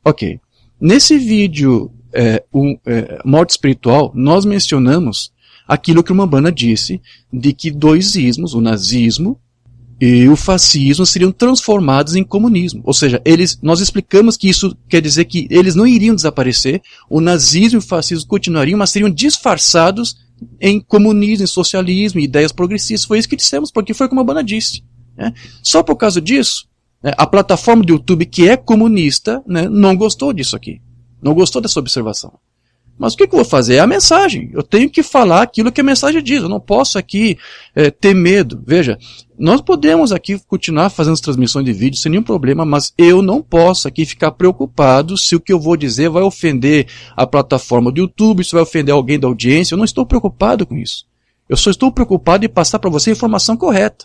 Ok. Nesse vídeo, Morte Espiritual, nós mencionamos aquilo que o Umbanda disse, de que dois ismos, o nazismo e o fascismo, seriam transformados em comunismo. Ou seja, nós explicamos que isso quer dizer que eles não iriam desaparecer, o nazismo e o fascismo continuariam, mas seriam disfarçados em comunismo, em socialismo, em ideias progressistas. Foi isso que dissemos, porque foi como a Umbanda disse. Né? Só por causa disso, a plataforma do YouTube, que é comunista, né, não gostou disso aqui. Não gostou dessa observação. Mas o que eu vou fazer? É a mensagem. Eu tenho que falar aquilo que a mensagem diz. Eu não posso aqui ter medo. Veja, nós podemos aqui continuar fazendo as transmissões de vídeo sem nenhum problema, mas eu não posso aqui ficar preocupado se o que eu vou dizer vai ofender a plataforma do YouTube, se vai ofender alguém da audiência. Eu não estou preocupado com isso. Eu só estou preocupado em passar para você a informação correta.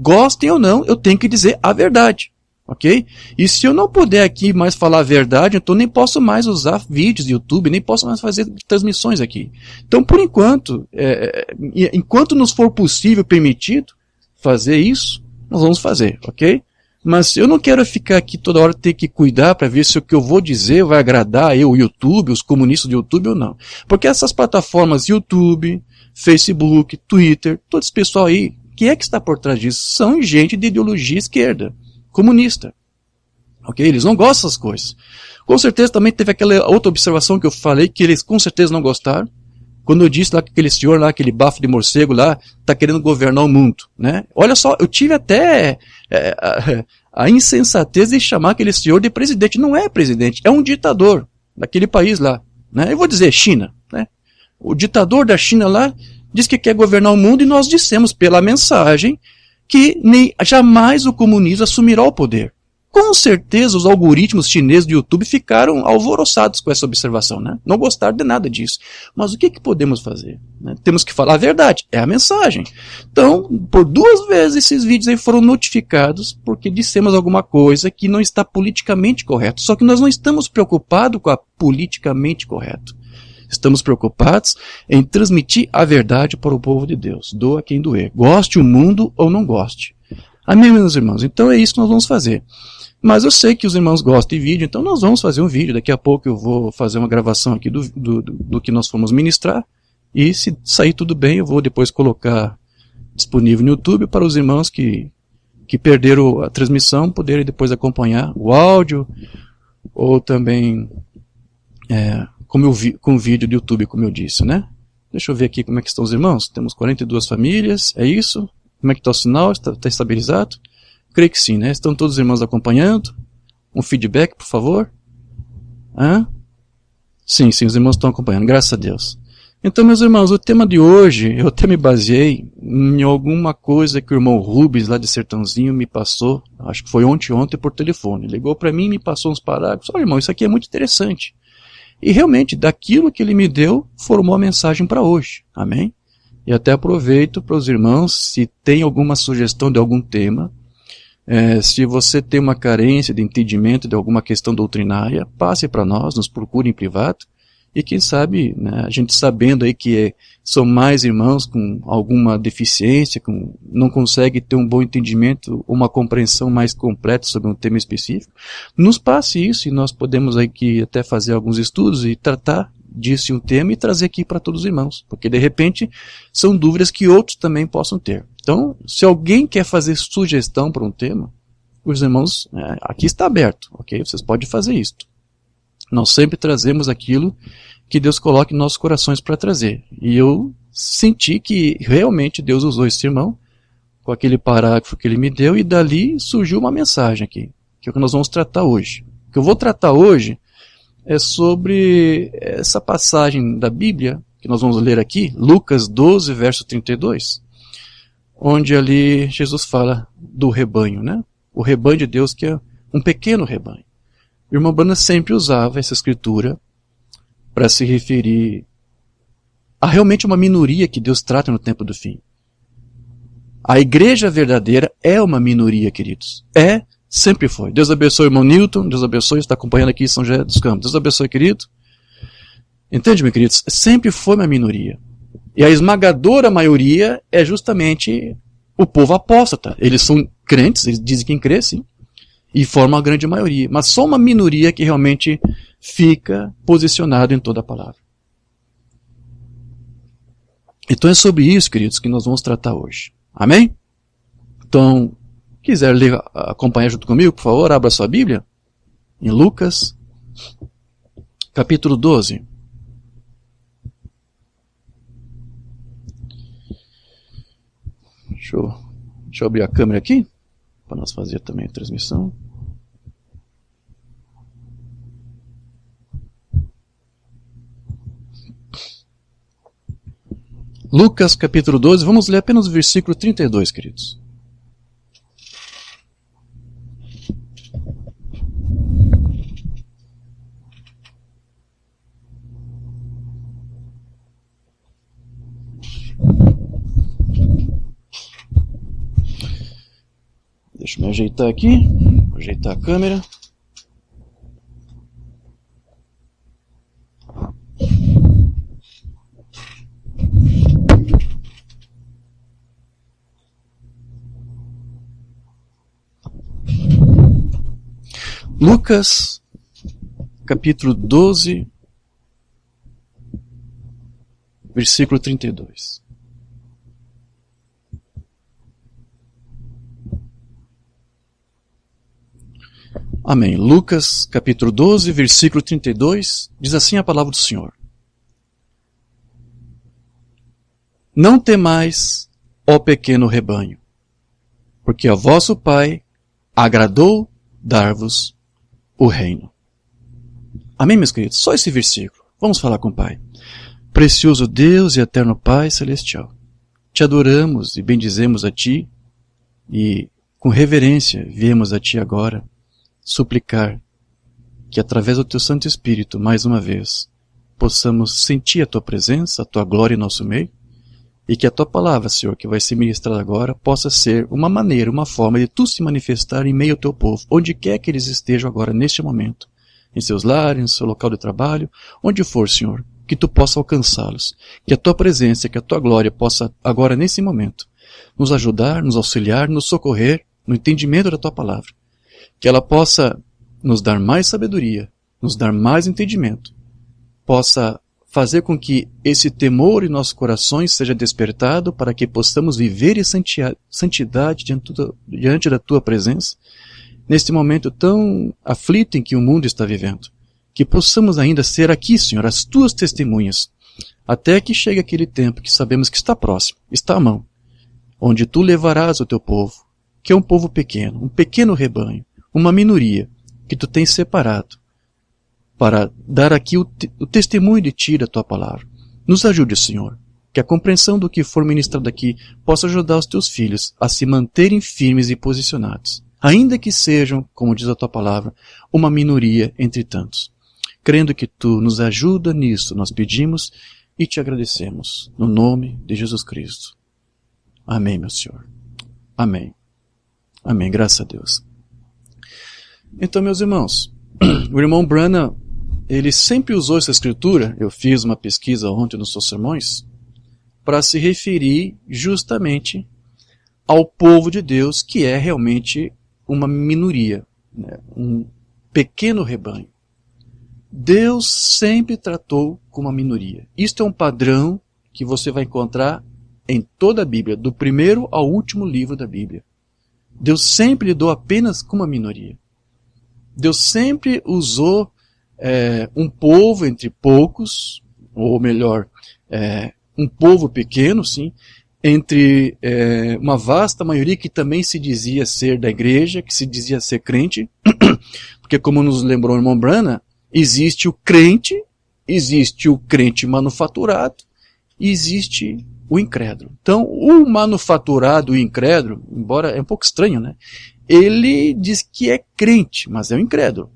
Gostem ou não, eu tenho que dizer a verdade. Ok? E se eu não puder aqui mais falar a verdade, então nem posso mais usar vídeos do YouTube, nem posso mais fazer transmissões aqui. Então, por enquanto, enquanto nos for possível, permitido fazer isso, nós vamos fazer, ok? Mas eu não quero ficar aqui toda hora ter que cuidar para ver se o que eu vou dizer vai agradar o YouTube, os comunistas do YouTube ou não. Porque essas plataformas YouTube, Facebook, Twitter, todo esse pessoal aí, quem é que está por trás disso? São gente de ideologia esquerda, comunista. Ok? Eles não gostam dessas coisas. Com certeza também teve aquela outra observação que eu falei, que eles com certeza não gostaram. Quando eu disse lá que aquele senhor lá, aquele bafo de morcego lá, está querendo governar o mundo. Né? Olha só, eu tive até a insensatez de chamar aquele senhor de presidente. Não é presidente, é um ditador daquele país lá. Né? Eu vou dizer China. Né? O ditador da China lá diz que quer governar o mundo e nós dissemos pela mensagem que jamais o comunismo assumirá o poder. Com certeza os algoritmos chineses do YouTube ficaram alvoroçados com essa observação, né? Não gostaram de nada disso. Mas o que podemos fazer? Né? Temos que falar a verdade, é a mensagem. Então, por 2 vezes esses vídeos aí foram notificados porque dissemos alguma coisa que não está politicamente correto. Só que nós não estamos preocupados com a politicamente correto. Estamos preocupados em transmitir a verdade para o povo de Deus. Doa quem doer. Goste o mundo ou não goste. Amém, meus irmãos? Então é isso que nós vamos fazer. Mas eu sei que os irmãos gostam de vídeo, então nós vamos fazer um vídeo. Daqui a pouco eu vou fazer uma gravação aqui do que nós fomos ministrar. E se sair tudo bem, eu vou depois colocar disponível no YouTube para os irmãos que perderam a transmissão poderem depois acompanhar o áudio ou também com o vídeo do YouTube, como eu disse, né? Deixa eu ver aqui como é que estão os irmãos. Temos 42 famílias, é isso? Como é que está o sinal? Está estabilizado? Creio que sim, né? Estão todos os irmãos acompanhando? Um feedback, por favor? Sim, os irmãos estão acompanhando, graças a Deus. Então, meus irmãos, o tema de hoje, eu até me baseei em alguma coisa que o irmão Rubens, lá de Sertãozinho, me passou, acho que foi ontem por telefone. Ligou para mim e me passou uns parágrafos. Olha, irmão, isso aqui é muito interessante. E realmente, daquilo que ele me deu, formou a mensagem para hoje. Amém? E até aproveito para os irmãos, se tem alguma sugestão de algum tema, se você tem uma carência de entendimento de alguma questão doutrinária, passe para nós, nos procure em privado. E quem sabe, né, a gente sabendo aí que são mais irmãos com alguma deficiência, não consegue ter um bom entendimento, uma compreensão mais completa sobre um tema específico, nos passe isso e nós podemos aqui até fazer alguns estudos e tratar disso em um tema e trazer aqui para todos os irmãos, porque de repente são dúvidas que outros também possam ter. Então, se alguém quer fazer sugestão para um tema, os irmãos, aqui está aberto, ok? Vocês podem fazer isso. Nós sempre trazemos aquilo que Deus coloca em nossos corações para trazer. E eu senti que realmente Deus usou esse irmão com aquele parágrafo que ele me deu e dali surgiu uma mensagem aqui, que é o que nós vamos tratar hoje. O que eu vou tratar hoje é sobre essa passagem da Bíblia, que nós vamos ler aqui, Lucas 12, verso 32, onde ali Jesus fala do rebanho, né? O rebanho de Deus, que é um pequeno rebanho. O irmão Branham sempre usava essa escritura para se referir a realmente uma minoria que Deus trata no tempo do fim. A igreja verdadeira é uma minoria, queridos. Sempre foi. Deus abençoe o irmão Newton, Deus abençoe, está acompanhando aqui em São José dos Campos. Deus abençoe, querido. Entende, meus queridos? Sempre foi uma minoria. E a esmagadora maioria é justamente o povo apóstata. Eles são crentes, eles dizem que crê, sim, e formam a grande maioria. Mas só uma minoria que realmente fica posicionado em toda a palavra. Então é sobre isso, queridos, que nós vamos tratar hoje. Amém? Então, quiser ler, acompanhar junto comigo, por favor, abra sua Bíblia em Lucas, capítulo 12. Deixa eu abrir a câmera aqui, para nós fazer também a transmissão. Lucas capítulo 12, vamos ler apenas o versículo 32, queridos. Deixa eu me ajeitar aqui, ajeitar a câmera. Lucas, capítulo 12, versículo 32. Amém. Lucas, capítulo 12, versículo 32, diz assim a palavra do Senhor. Não temais, ó pequeno rebanho, porque a vosso Pai agradou dar-vos o reino. Amém, meus queridos? Só esse versículo. Vamos falar com o Pai. Precioso Deus e eterno Pai celestial, te adoramos e bendizemos a Ti e com reverência viemos a Ti agora suplicar que através do Teu Santo Espírito, mais uma vez, possamos sentir a Tua presença, a Tua glória em nosso meio e que a Tua palavra, Senhor, que vai ser ministrada agora, possa ser uma maneira, uma forma de Tu se manifestar em meio ao Teu povo, onde quer que eles estejam agora, neste momento, em seus lares, em seu local de trabalho, onde for, Senhor, que tu possa alcançá-los. Que a tua presença, que a tua glória possa, agora nesse momento, nos ajudar, nos auxiliar, nos socorrer no entendimento da tua palavra. Que ela possa nos dar mais sabedoria, nos dar mais entendimento, possa fazer com que esse temor em nossos corações seja despertado para que possamos viver em santidade diante da tua presença, neste momento tão aflito em que o mundo está vivendo. Que possamos ainda ser aqui, Senhor, as tuas testemunhas, até que chegue aquele tempo que sabemos que está próximo, está à mão, onde tu levarás o teu povo, que é um povo pequeno, um pequeno rebanho, uma minoria, que tu tens separado, para dar aqui o testemunho de ti, da tua palavra. Nos ajude, Senhor, que a compreensão do que for ministrado aqui possa ajudar os teus filhos a se manterem firmes e posicionados, ainda que sejam, como diz a tua palavra, uma minoria entre tantos. Crendo que tu nos ajuda nisso, nós pedimos e te agradecemos, no nome de Jesus Cristo. Amém, meu Senhor. Amém. Amém, graças a Deus. Então, meus irmãos, o irmão Branham, ele sempre usou essa escritura, eu fiz uma pesquisa ontem nos seus sermões, para se referir justamente ao povo de Deus, que é realmente uma minoria, né? Um pequeno rebanho. Deus sempre tratou com uma minoria. Isto é um padrão que você vai encontrar em toda a Bíblia, do primeiro ao último livro da Bíblia. Deus sempre lidou apenas com uma minoria. Deus sempre usou um povo entre poucos, ou melhor, um povo pequeno, sim, entre uma vasta maioria que também se dizia ser da igreja, que se dizia ser crente, porque como nos lembrou o irmão Branham, existe o crente manufaturado e existe o incrédulo. Então, o manufaturado e o incrédulo, embora é um pouco estranho, né? Ele diz que é crente, mas é um incrédulo.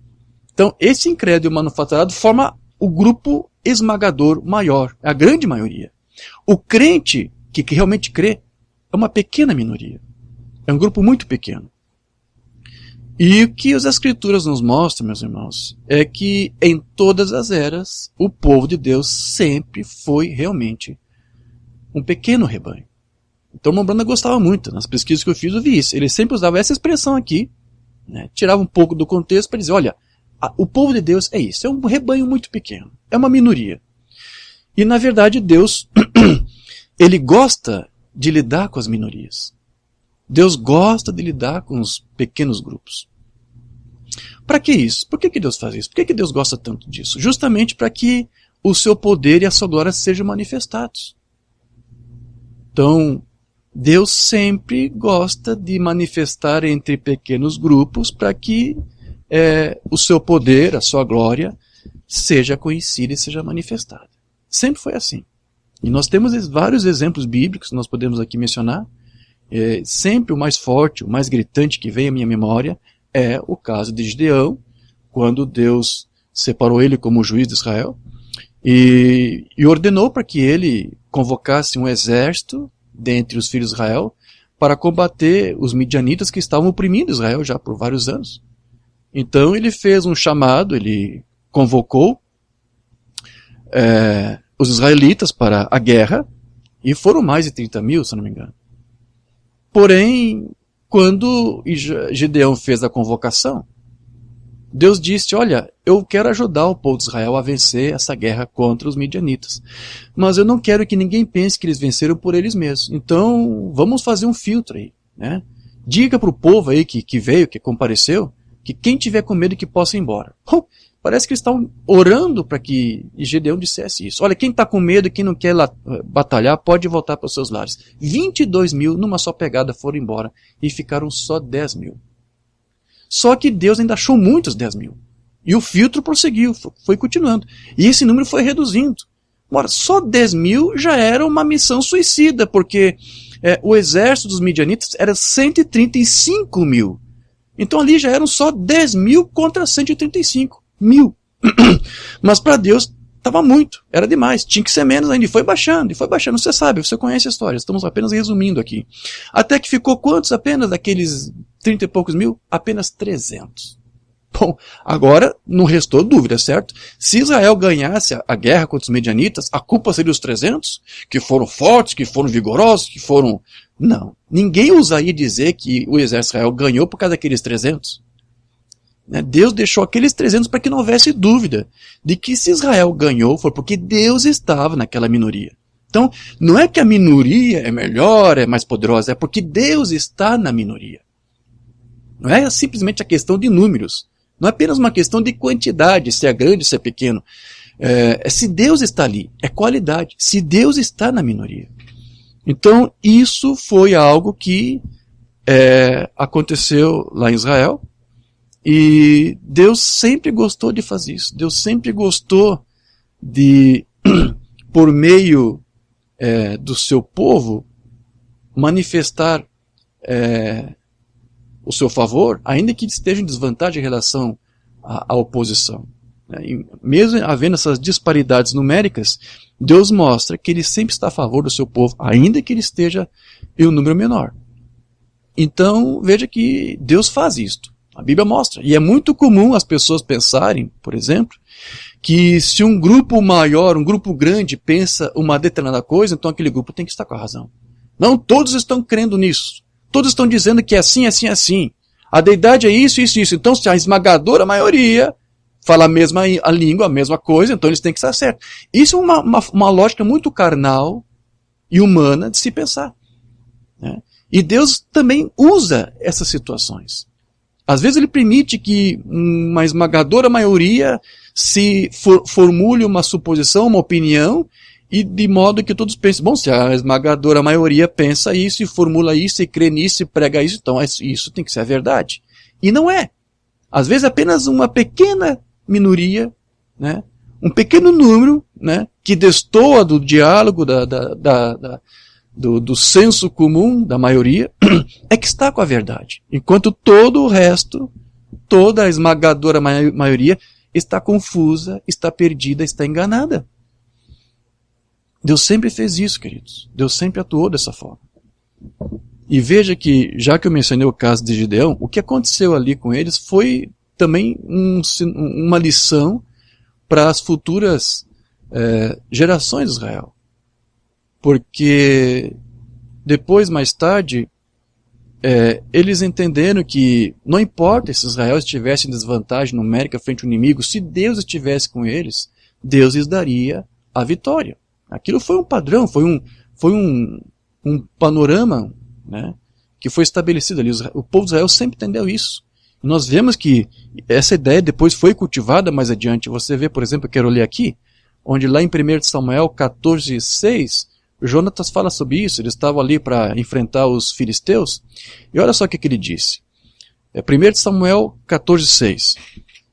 Então, esse incrédulo manufaturado forma o grupo esmagador maior, a grande maioria. O crente que realmente crê é uma pequena minoria. É um grupo muito pequeno. E o que as Escrituras nos mostram, meus irmãos, é que em todas as eras, o povo de Deus sempre foi realmente um pequeno rebanho. Então o irmão Branham gostava muito, nas pesquisas que eu fiz eu vi isso. Ele sempre usava essa expressão aqui, né, tirava um pouco do contexto para dizer, olha, o povo de Deus é isso, é um rebanho muito pequeno, é uma minoria. E na verdade Deus, ele gosta de lidar com as minorias. Deus gosta de lidar com os pequenos grupos. Para que isso? Por que Deus faz isso? Por que Deus gosta tanto disso? Justamente para que o seu poder e a sua glória sejam manifestados. Então, Deus sempre gosta de manifestar entre pequenos grupos para que o seu poder, a sua glória, seja conhecida e seja manifestada. Sempre foi assim. E nós temos vários exemplos bíblicos que nós podemos aqui mencionar. Sempre o mais forte, o mais gritante que vem à minha memória é o caso de Gideão, quando Deus separou ele como juiz de Israel e ordenou para que ele convocasse um exército dentre os filhos de Israel para combater os midianitas que estavam oprimindo Israel já por vários anos. Então ele fez um chamado, ele convocou os israelitas para a guerra, e foram mais de 30 mil, se não me engano. Porém, quando Gideão fez a convocação, Deus disse, olha, eu quero ajudar o povo de Israel a vencer essa guerra contra os midianitas. Mas eu não quero que ninguém pense que eles venceram por eles mesmos. Então, vamos fazer um filtro aí, né? Diga para o povo aí que veio, que compareceu, que quem tiver com medo que possa ir embora. Parece que eles estão orando para que Gideão dissesse isso. Olha, quem está com medo e quem não quer batalhar pode voltar para os seus lares. 22 mil numa só pegada foram embora e ficaram só 10 mil. Só que Deus ainda achou muitos 10 mil. E o filtro prosseguiu, foi continuando. E esse número foi reduzindo. Ora, só 10 mil já era uma missão suicida, porque o exército dos midianitas era 135 mil. Então ali já eram só 10 mil contra 135 mil. Mas para Deus estava muito, era demais, tinha que ser menos ainda, e foi baixando, você sabe, você conhece a história, estamos apenas resumindo aqui. Até que ficou quantos apenas daqueles 30 e poucos mil? Apenas 300. Bom, agora não restou dúvida, certo? Se Israel ganhasse a guerra contra os medianitas, a culpa seria os 300? Que foram fortes, que foram vigorosos, que foram... Não. Ninguém ousaria dizer que o exército de Israel ganhou por causa daqueles 300. Deus deixou aqueles 300 para que não houvesse dúvida de que se Israel ganhou foi porque Deus estava naquela minoria. Então, não é que a minoria é melhor, é mais poderosa, é porque Deus está na minoria. Não é simplesmente a questão de números. Não é apenas uma questão de quantidade, se é grande, se é pequeno. Se Deus está ali, é qualidade. Se Deus está na minoria. Então, isso foi algo que aconteceu lá em Israel. E Deus sempre gostou de fazer isso. Deus sempre gostou de, por meio do seu povo, manifestar o seu favor, ainda que esteja em desvantagem em relação à oposição. E mesmo havendo essas disparidades numéricas, Deus mostra que Ele sempre está a favor do seu povo, ainda que ele esteja em um número menor. Então, veja que Deus faz isto. A Bíblia mostra. E é muito comum as pessoas pensarem, por exemplo, que se um grupo maior, um grupo grande, pensa uma determinada coisa, então aquele grupo tem que estar com a razão. Não, todos estão crendo nisso. Todos estão dizendo que é assim, assim, assim. A deidade é isso, isso, isso. Então, se a esmagadora maioria fala a língua, a mesma coisa, então eles têm que estar certos. Isso é uma lógica muito carnal e humana de se pensar. E Deus também usa essas situações. Às vezes ele permite que uma esmagadora maioria se formule uma suposição, uma opinião, e de modo que todos pensem, bom, se a esmagadora maioria pensa isso, e formula isso, e crê nisso, e prega isso, então isso tem que ser a verdade. E não é. Às vezes apenas uma pequena minoria, um pequeno número, que destoa do diálogo, do senso comum da maioria, é que está com a verdade. Enquanto todo o resto, toda a esmagadora maioria, está confusa, está perdida, está enganada. Deus sempre fez isso, queridos. Deus sempre atuou dessa forma. E veja que, já que eu mencionei o caso de Gideão, o que aconteceu ali com eles foi também uma lição para as futuras gerações de Israel. Porque depois, mais tarde, eles entenderam que não importa se Israel estivesse em desvantagem numérica frente ao inimigo, se Deus estivesse com eles, Deus lhes daria a vitória. Aquilo foi um padrão, foi um panorama, que foi estabelecido ali. O povo de Israel sempre entendeu isso. E nós vemos que essa ideia depois foi cultivada mais adiante. Você vê, por exemplo, eu quero ler aqui, onde lá em 1 Samuel 14:6, Jonatas fala sobre isso. Ele estava ali para enfrentar os filisteus. E olha só o que ele disse. 1 Samuel 14:6.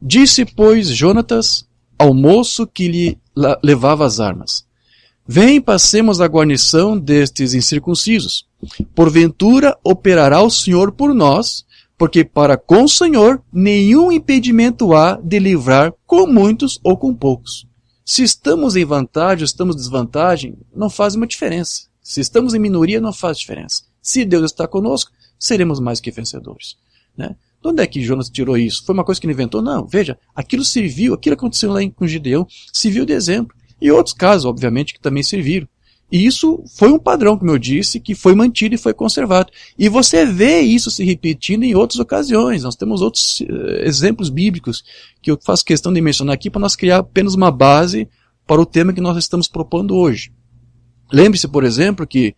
Disse, pois, Jonatas ao moço que lhe levava as armas: Vem, passemos a guarnição destes incircuncisos. Porventura operará o Senhor por nós, porque para com o Senhor nenhum impedimento há de livrar com muitos ou com poucos. Se estamos em vantagem ou estamos em desvantagem, não faz uma diferença. Se estamos em minoria, não faz diferença. Se Deus está conosco, seremos mais que vencedores. De onde é que Jonas tirou isso? Foi uma coisa que ele inventou? Não, veja, aquilo serviu, aquilo aconteceu lá com Gideão, serviu de exemplo. E outros casos, obviamente, que também serviram. E isso foi um padrão, como eu disse, que foi mantido e foi conservado. E você vê isso se repetindo em outras ocasiões. Nós temos outros exemplos bíblicos que eu faço questão de mencionar aqui para nós criar apenas uma base para o tema que nós estamos propondo hoje. Lembre-se, por exemplo, que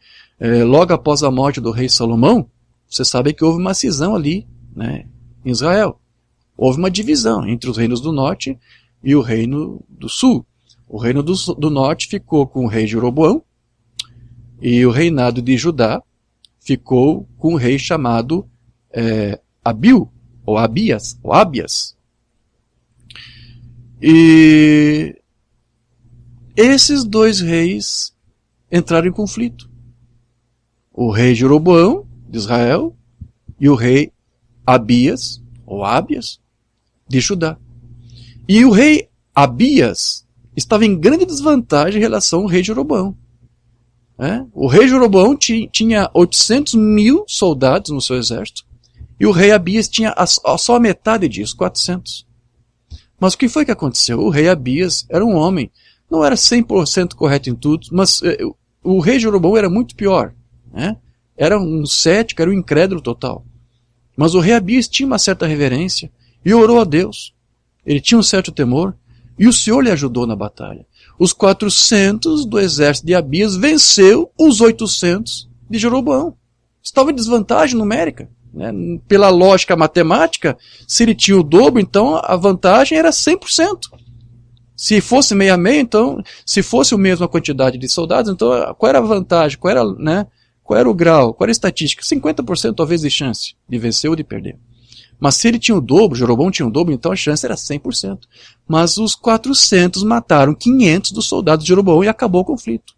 logo após a morte do rei Salomão, você sabe que houve uma cisão ali, em Israel. Houve uma divisão entre os reinos do norte e o reino do sul. O reino do norte ficou com o rei Jeroboão, e o reinado de Judá ficou com um rei chamado Abias. E esses dois reis entraram em conflito. O rei Jeroboão, de Israel, e o rei Abias, de Judá. E o rei Abias estava em grande desvantagem em relação ao rei Jeroboão. O rei Jeroboão tinha 800 mil soldados no seu exército, E o rei Abias tinha só a metade disso, 400. Mas o que foi que aconteceu? O rei Abias era um homem, não era 100% correto em tudo, mas o rei Jeroboão era muito pior, né? Era um cético, era um incrédulo total. Mas o rei Abias tinha uma certa reverência e orou a Deus. Ele tinha um certo temor e o Senhor lhe ajudou na batalha. Os 400 do exército de Abias venceu os 800 de Jeroboão. Estava em desvantagem numérica. Né? Pela lógica matemática, se ele tinha o dobro, então a vantagem era 100%. Se fosse meio a meio, então, se fosse a mesma quantidade de soldados, então qual era a vantagem? Qual era, né? Qual era o grau? Qual era a estatística? 50% talvez de chance de vencer ou de perder. Mas se ele tinha o dobro, Jeroboão tinha o dobro, então a chance era 100%. Mas os 400 mataram 500 dos soldados de Jeroboão e acabou o conflito.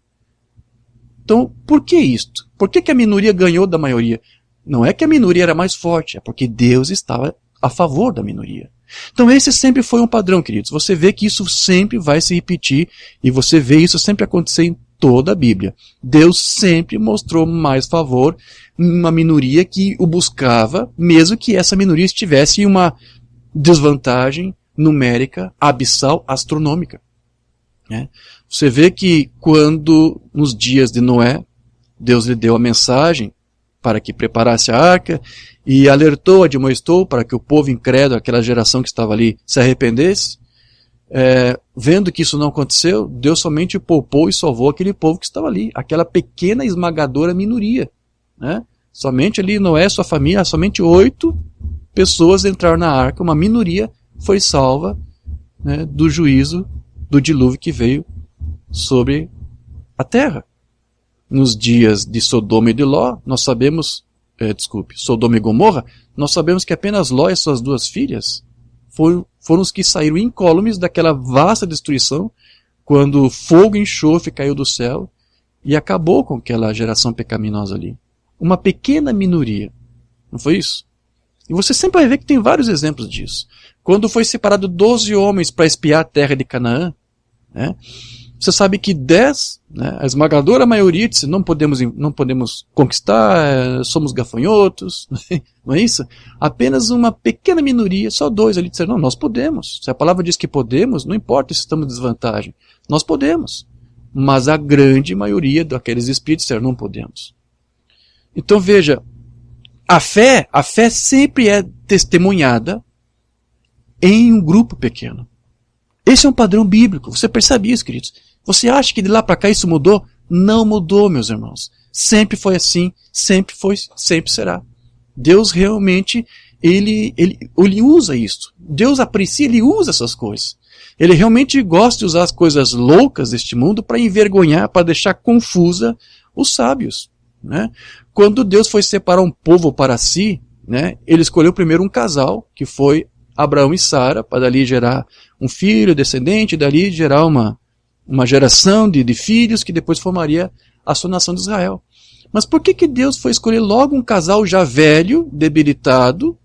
Então, por que isto? Por que a minoria ganhou da maioria? Não é que a minoria era mais forte, é porque Deus estava a favor da minoria. Então esse sempre foi um padrão, queridos. Você vê que isso sempre vai se repetir e você vê isso sempre acontecer em toda a Bíblia. Deus sempre mostrou mais favor em uma minoria que o buscava, mesmo que essa minoria estivesse em uma desvantagem numérica, abissal, astronômica. Né? Você vê que quando, nos dias de Noé, Deus lhe deu a mensagem para que preparasse a arca e alertou, admoestou para que o povo incrédulo, aquela geração que estava ali, se arrependesse. Vendo que isso não aconteceu, Deus somente poupou e salvou aquele povo que estava ali, aquela pequena esmagadora minoria. Né? Somente ali Noé, sua família, somente 8 pessoas entraram na arca, uma minoria foi salva, né, do juízo do dilúvio que veio sobre a terra. Nos dias de Sodoma e de Ló, nós sabemos, Sodoma e Gomorra, nós sabemos que apenas Ló e suas 2 filhas foram os que saíram incólumes daquela vasta destruição, quando fogo e enxofre caiu do céu e acabou com aquela geração pecaminosa ali. Uma pequena minoria. Não foi isso? E você sempre vai ver que tem vários exemplos disso. Quando foi separado 12 homens para espiar a terra de Canaã, né, você sabe que 10, né, a esmagadora maioria disse, não podemos conquistar, somos gafanhotos, não é isso? Apenas uma pequena minoria, só 2 ali disseram, não, nós podemos. Se a palavra diz que podemos, não importa se estamos em desvantagem, nós podemos. Mas a grande maioria daqueles espíritos disseram, não podemos. Então veja, a fé sempre é testemunhada em um grupo pequeno. Esse é um padrão bíblico, você percebe isso, queridos? Você acha que de lá para cá isso mudou? Não mudou, meus irmãos. Sempre foi assim, sempre foi, sempre será. Deus realmente, ele usa isso. Deus aprecia, ele usa essas coisas. Ele realmente gosta de usar as coisas loucas deste mundo para envergonhar, para deixar confusa os sábios. Né? Quando Deus foi separar um povo para si, né, ele escolheu primeiro um casal, que foi Abraão e Sara, para dali gerar um filho, descendente, dali gerar uma geração de filhos que depois formaria a sua nação de Israel. Mas por que Deus foi escolher logo um casal já velho, debilitado,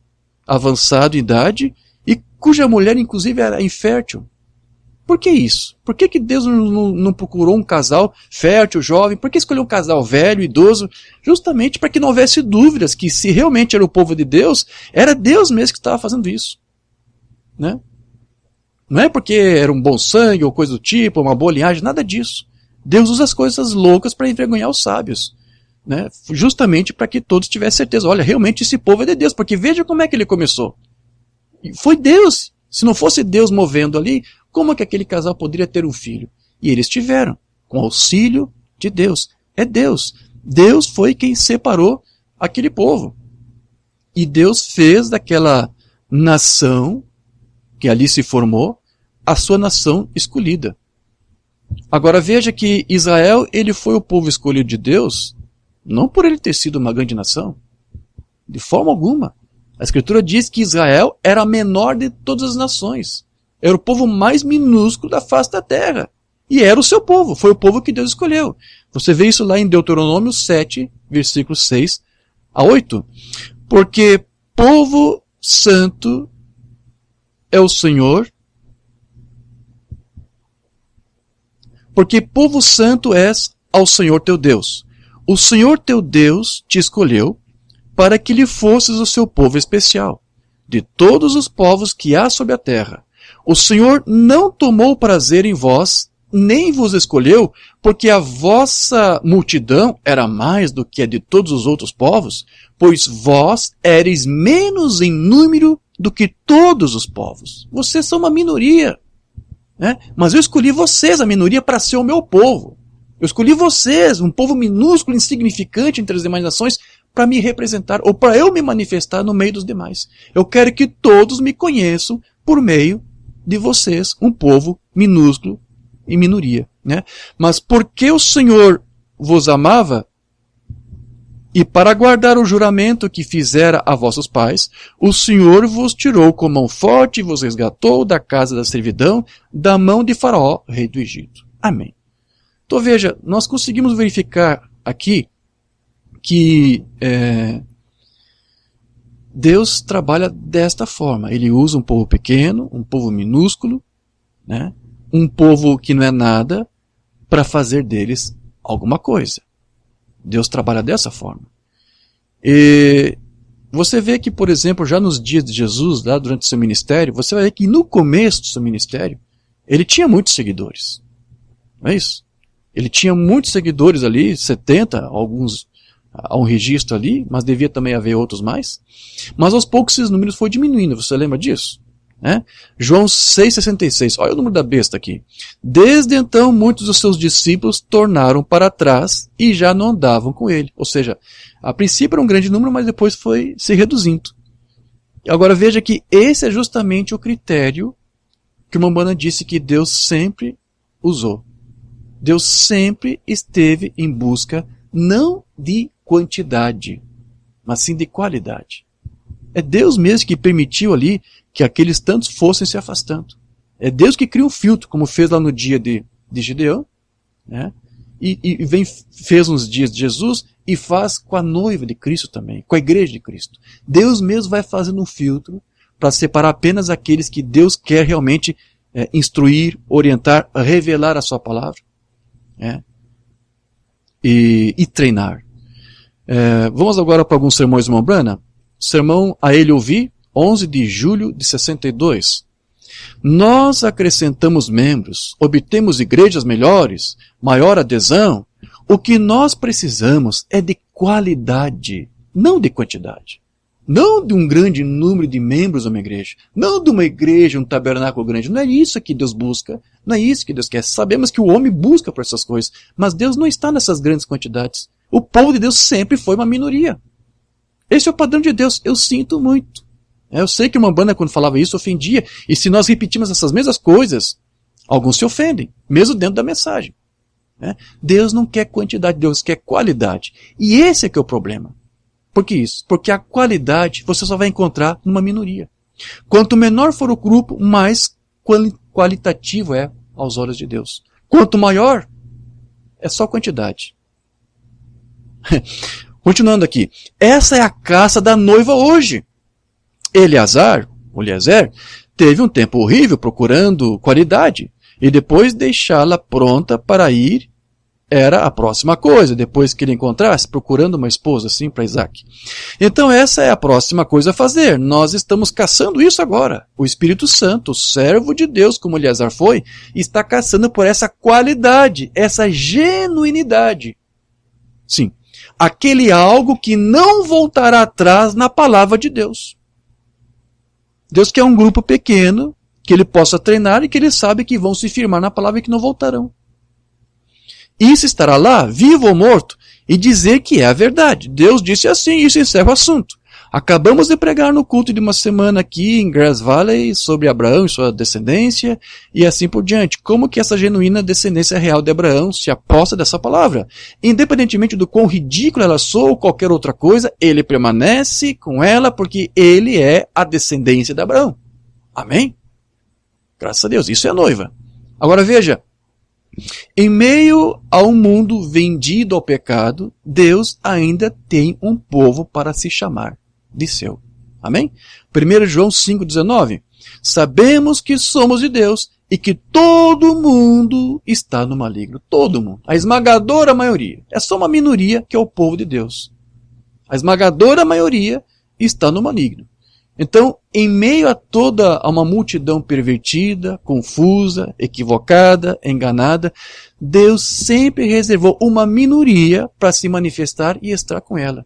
avançado em idade, e cuja mulher inclusive era infértil? Por que isso? Por que Deus não procurou um casal fértil, jovem? Por que escolheu um casal velho, idoso? Justamente para que não houvesse dúvidas que se realmente era o povo de Deus, era Deus mesmo que estava fazendo isso. Né? Não é porque era um bom sangue ou coisa do tipo, uma boa linhagem, nada disso. Deus usa as coisas loucas para envergonhar os sábios. Né? Justamente para que todos tivessem certeza, olha, realmente esse povo é de Deus, porque veja como é que ele começou. Foi Deus. Se não fosse Deus movendo ali, como é que aquele casal poderia ter um filho? E eles tiveram, com auxílio de Deus. É Deus. Deus foi quem separou aquele povo. E Deus fez daquela nação que ali se formou, a sua nação escolhida. Agora veja que Israel, ele foi o povo escolhido de Deus, não por ele ter sido uma grande nação, de forma alguma. A Escritura diz que Israel era a menor de todas as nações. Era o povo mais minúsculo da face da terra. E era o seu povo, foi o povo que Deus escolheu. Você vê isso lá em Deuteronômio 7, versículos 6 a 8. Porque povo santo é o Senhor, porque povo santo és ao Senhor teu Deus. O Senhor teu Deus te escolheu para que lhe fosses o seu povo especial, de todos os povos que há sobre a terra. O Senhor não tomou prazer em vós, nem vos escolheu, porque a vossa multidão era mais do que a de todos os outros povos, pois vós éreis menos em número do que todos os povos. Vocês são uma minoria, né? Mas eu escolhi vocês, a minoria, para ser o meu povo. Eu escolhi vocês, um povo minúsculo, insignificante entre as demais nações, para me representar, ou para eu me manifestar no meio dos demais. Eu quero que todos me conheçam por meio de vocês, um povo minúsculo e minoria, né? Mas porque o Senhor vos amava, e para guardar o juramento que fizera a vossos pais, o Senhor vos tirou com mão forte e vos resgatou da casa da servidão, da mão de Faraó, rei do Egito. Amém. Então veja, nós conseguimos verificar aqui que Deus trabalha desta forma. Ele usa um povo pequeno, um povo minúsculo, né? Um povo que não é nada, para fazer deles alguma coisa. Deus trabalha dessa forma. E você vê que, por exemplo, já nos dias de Jesus, lá durante o seu ministério, você vai ver que no começo do seu ministério, ele tinha muitos seguidores. Não é isso? Ele tinha muitos seguidores ali, 70, alguns há um registro ali, mas devia também haver outros mais. Mas aos poucos esses números foram diminuindo, você lembra disso? João 6,66, olha o número da besta aqui. Desde então muitos dos seus discípulos tornaram para trás e já não andavam com ele. Ou seja, a princípio era um grande número, mas depois foi se reduzindo. Agora veja que esse é justamente o critério que o Umbanda disse que Deus sempre usou. Deus sempre esteve em busca não de quantidade, mas sim de qualidade. É Deus mesmo que permitiu ali que aqueles tantos fossem se afastando. É Deus que cria um filtro, como fez lá no dia de Gideão, né? E fez nos dias de Jesus e faz com a noiva de Cristo também, com a igreja de Cristo. Deus mesmo vai fazendo um filtro para separar apenas aqueles que Deus quer realmente instruir, orientar, revelar a sua palavra, e treinar. Vamos agora para alguns sermões de Umbanda. Sermão a ele ouvir, 11 de julho de 62. Nós acrescentamos membros, obtemos igrejas melhores, maior adesão. O que nós precisamos é de qualidade, não de quantidade. Não de um grande número de membros de uma igreja. Não de uma igreja, um tabernáculo grande. Não é isso que Deus busca. Não é isso que Deus quer. Sabemos que o homem busca por essas coisas. Mas Deus não está nessas grandes quantidades. O povo de Deus sempre foi uma minoria. Esse é o padrão de Deus. Eu sinto muito. Eu sei que uma banda, quando falava isso, ofendia. E se nós repetimos essas mesmas coisas, alguns se ofendem, mesmo dentro da mensagem. Deus não quer quantidade, Deus quer qualidade. E esse é que é o problema. Por que isso? Porque a qualidade você só vai encontrar numa minoria. Quanto menor for o grupo, mais qualitativo é aos olhos de Deus. Quanto maior, é só quantidade. Continuando aqui. Essa é a caça da noiva hoje. Eliezer, teve um tempo horrível procurando qualidade. E depois deixá-la pronta para ir era a próxima coisa. Depois que ele encontrasse, procurando uma esposa assim para Isaac. Então essa é a próxima coisa a fazer. Nós estamos caçando isso agora. O Espírito Santo, o servo de Deus, como Eliezer foi, está caçando por essa qualidade, essa genuinidade. Sim. Aquele algo que não voltará atrás na palavra de Deus. Deus quer um grupo pequeno, que ele possa treinar e que ele sabe que vão se firmar na palavra e que não voltarão. Isso estará lá, vivo ou morto, e dizer que é a verdade. Deus disse assim, e isso encerra o assunto. Acabamos de pregar no culto de uma semana aqui em Grass Valley sobre Abraão e sua descendência e assim por diante. Como que essa genuína descendência real de Abraão se aposta dessa palavra? Independentemente do quão ridícula ela soa ou qualquer outra coisa, ele permanece com ela porque ele é a descendência de Abraão. Amém? Graças a Deus, isso é a noiva. Agora veja, em meio a um mundo vendido ao pecado, Deus ainda tem um povo para se chamar de seu. Amém? 1 João 5,19. Sabemos que somos de Deus e que todo mundo está no maligno. Todo mundo. A esmagadora maioria. É só uma minoria que é o povo de Deus. A esmagadora maioria está no maligno. Então, em meio a toda uma multidão pervertida, confusa, equivocada, enganada, Deus sempre reservou uma minoria para se manifestar e estar com ela.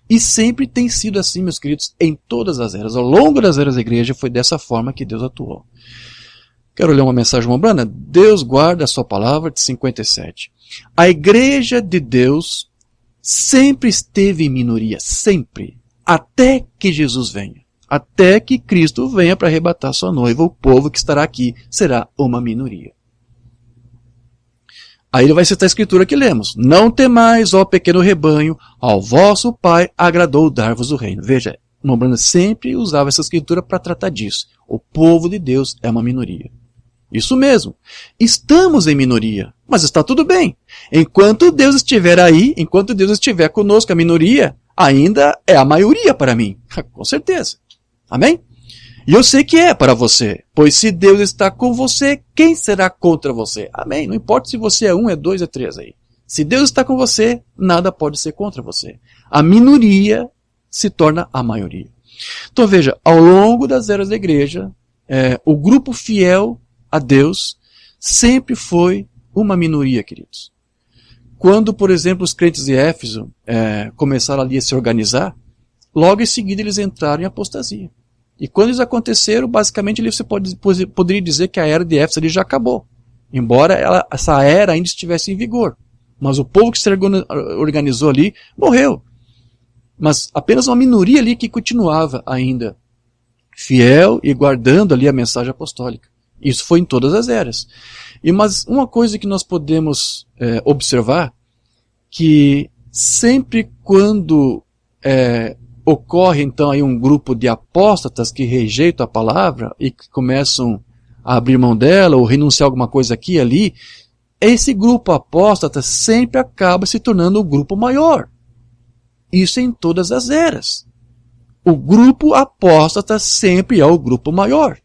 E sempre tem sido assim, meus queridos, em todas as eras. Ao longo das eras da igreja foi dessa forma que Deus atuou. Quero ler uma mensagem romana. Deus guarda a sua palavra, de 57. A igreja de Deus sempre esteve em minoria, sempre, até que Jesus venha. Até que Cristo venha para arrebatar sua noiva, o povo que estará aqui será uma minoria. Aí ele vai citar a escritura que lemos. Não temais, ó pequeno rebanho, ao vosso Pai agradou dar-vos o reino. Veja, o Mombrana sempre usava essa escritura para tratar disso. O povo de Deus é uma minoria. Isso mesmo. Estamos em minoria, mas está tudo bem. Enquanto Deus estiver aí, enquanto Deus estiver conosco, a minoria ainda é a maioria para mim. Com certeza. Amém? E eu sei que é para você, pois se Deus está com você, quem será contra você? Amém? Não importa se você é 1, é 2, é 3 aí. Se Deus está com você, nada pode ser contra você. A minoria se torna a maioria. Então veja, ao longo das eras da igreja, o grupo fiel a Deus sempre foi uma minoria, queridos. Quando, por exemplo, os crentes de Éfeso começaram ali a se organizar, logo em seguida eles entraram em apostasia. E quando isso aconteceram, basicamente você poderia dizer que a era de Éfeso ali já acabou. Embora essa era ainda estivesse em vigor. Mas o povo que se organizou ali morreu. Mas apenas uma minoria ali que continuava ainda fiel e guardando ali a mensagem apostólica. Isso foi em todas as eras. Mas uma coisa que nós podemos observar, que sempre quando ocorre então aí um grupo de apóstatas que rejeitam a palavra e que começam a abrir mão dela ou renunciar a alguma coisa aqui e ali, esse grupo apóstata sempre acaba se tornando o grupo maior. Isso em todas as eras. O grupo apóstata sempre é o grupo maior.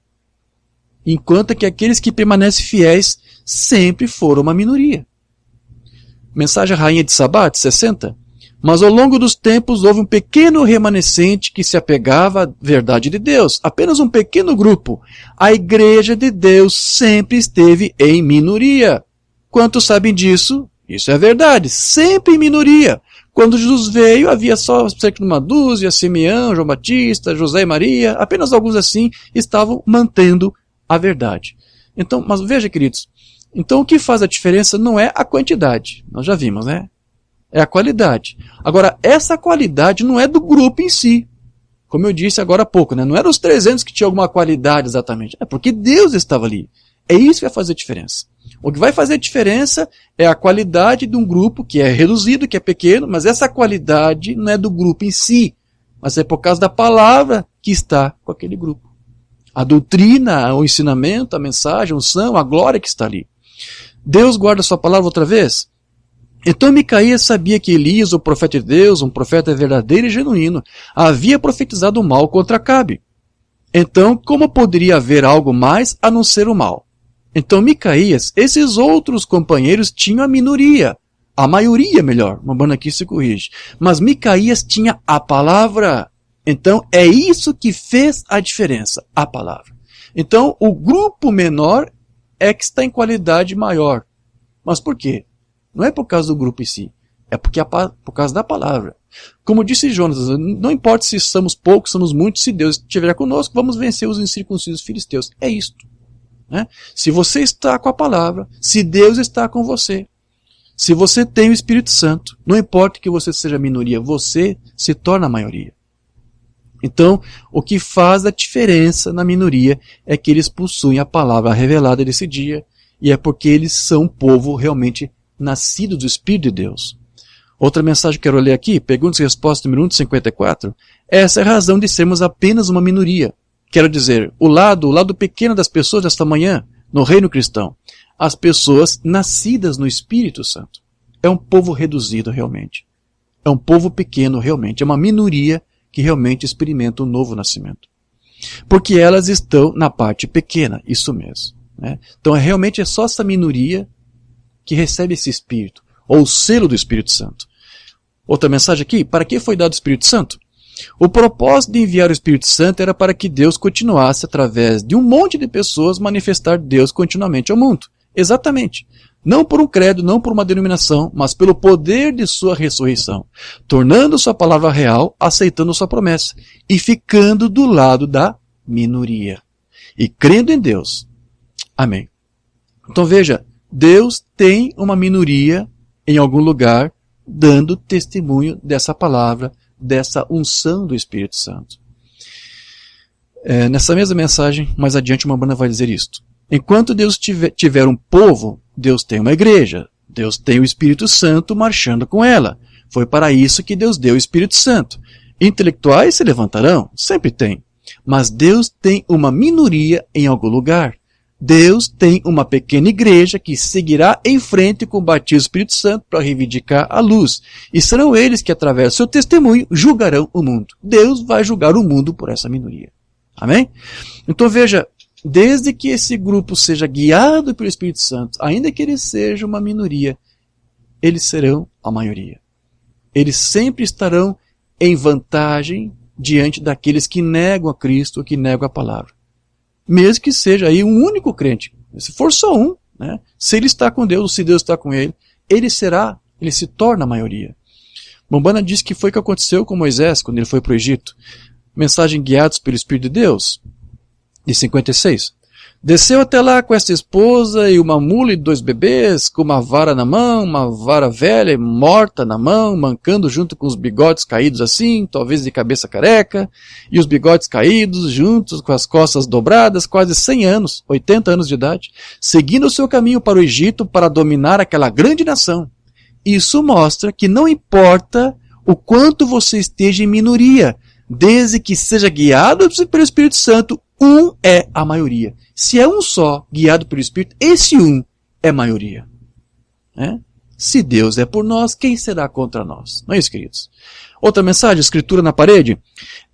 Enquanto que aqueles que permanecem fiéis sempre foram uma minoria. Mensagem Rainha de Sabá, 60. Mas ao longo dos tempos houve um pequeno remanescente que se apegava à verdade de Deus. Apenas um pequeno grupo. A igreja de Deus sempre esteve em minoria. Quantos sabem disso? Isso é verdade. Sempre em minoria. Quando Jesus veio, havia só cerca de uma dúzia, Simeão, João Batista, José e Maria. Apenas alguns assim estavam mantendo a verdade. Então, mas veja, queridos. Então o que faz a diferença não é a quantidade. Nós já vimos, né? É a qualidade. Agora, essa qualidade não é do grupo em si. Como eu disse agora há pouco, né? Não eram os 300 que tinham alguma qualidade exatamente. É porque Deus estava ali. É isso que vai fazer a diferença. O que vai fazer a diferença é a qualidade de um grupo que é reduzido, que é pequeno, mas essa qualidade não é do grupo em si, mas é por causa da palavra que está com aquele grupo. A doutrina, o ensinamento, a mensagem, a unção, a glória que está ali. Deus guarda a sua palavra outra vez? Então Micaías sabia que Elias, o profeta de Deus, um profeta verdadeiro e genuíno, havia profetizado o mal contra Acabe. Então, como poderia haver algo mais a não ser o mal? Então Micaías, esses outros companheiros tinham a minoria, a maioria melhor, Mombrana aqui se corrige, mas Micaías tinha a palavra. Então é isso que fez a diferença, a palavra. Então o grupo menor é que está em qualidade maior. Mas por quê? Não é por causa do grupo em si, é por causa da palavra. Como disse Jonas, não importa se somos poucos, somos muitos, se Deus estiver conosco, vamos vencer os incircuncisos filisteus. É isto. Né? Se você está com a palavra, se Deus está com você, se você tem o Espírito Santo, não importa que você seja minoria, você se torna a maioria. Então, o que faz a diferença na minoria é que eles possuem a palavra revelada desse dia, e é porque eles são um povo realmente nascido do Espírito de Deus. Outra mensagem que eu quero ler aqui, perguntas e respostas número 1 de 54. Essa é a razão de sermos apenas uma minoria. Quero dizer, o lado pequeno das pessoas desta manhã, no reino cristão. As pessoas nascidas no Espírito Santo. É um povo reduzido realmente. É um povo pequeno realmente. É uma minoria que realmente experimenta um novo nascimento. Porque elas estão na parte pequena, isso mesmo. Né? Então realmente é só essa minoria que recebe esse Espírito, ou o selo do Espírito Santo. Outra mensagem aqui, para que foi dado o Espírito Santo? O propósito de enviar o Espírito Santo era para que Deus continuasse, através de um monte de pessoas, manifestar Deus continuamente ao mundo. Exatamente. Não por um credo, não por uma denominação, mas pelo poder de sua ressurreição, tornando sua palavra real, aceitando sua promessa e ficando do lado da minoria e crendo em Deus. Amém. Então veja, Deus tem uma minoria em algum lugar dando testemunho dessa palavra, dessa unção do Espírito Santo. Nessa mesma mensagem, mais adiante, uma banda vai dizer isto. Enquanto Deus tiver um povo, Deus tem uma igreja. Deus tem o Espírito Santo marchando com ela. Foi para isso que Deus deu o Espírito Santo. Intelectuais se levantarão? Sempre tem. Mas Deus tem uma minoria em algum lugar. Deus tem uma pequena igreja que seguirá em frente com o batismo do Espírito Santo para reivindicar a luz. E serão eles que, através do seu testemunho, julgarão o mundo. Deus vai julgar o mundo por essa minoria. Amém? Então veja, desde que esse grupo seja guiado pelo Espírito Santo, ainda que ele seja uma minoria, eles serão a maioria. Eles sempre estarão em vantagem diante daqueles que negam a Cristo, que negam a palavra. Mesmo que seja aí um único crente. Se for só um, né? Se ele está com Deus, ou se Deus está com ele, ele se torna a maioria. Bombana diz que foi o que aconteceu com Moisés quando ele foi para o Egito. Mensagem guiados pelo Espírito de Deus, de 56. Desceu até lá com esta esposa e uma mula e 2 bebês, com uma vara na mão, uma vara velha e morta na mão, mancando junto com os bigodes caídos assim, talvez de cabeça careca, e os bigodes caídos, juntos com as costas dobradas, quase 100 anos, 80 anos de idade, seguindo o seu caminho para o Egito para dominar aquela grande nação. Isso mostra que não importa o quanto você esteja em minoria, desde que seja guiado pelo Espírito Santo, um é a maioria. Se é um só, guiado pelo Espírito, esse um é maioria. Se Deus é por nós, quem será contra nós? Não é isso, queridos? Outra mensagem, escritura na parede.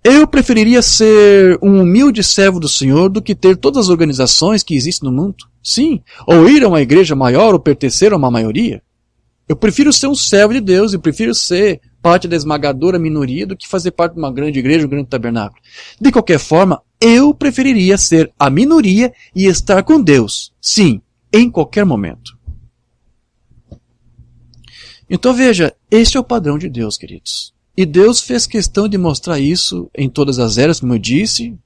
Eu preferiria ser um humilde servo do Senhor do que ter todas as organizações que existem no mundo. Sim, ou ir a uma igreja maior ou pertencer a uma maioria. Eu prefiro ser um servo de Deus e prefiro ser parte da esmagadora minoria do que fazer parte de uma grande igreja, um grande tabernáculo. De qualquer forma, eu preferiria ser a minoria e estar com Deus. Sim, em qualquer momento. Então veja, este é o padrão de Deus, queridos. E Deus fez questão de mostrar isso em todas as eras, como eu disse,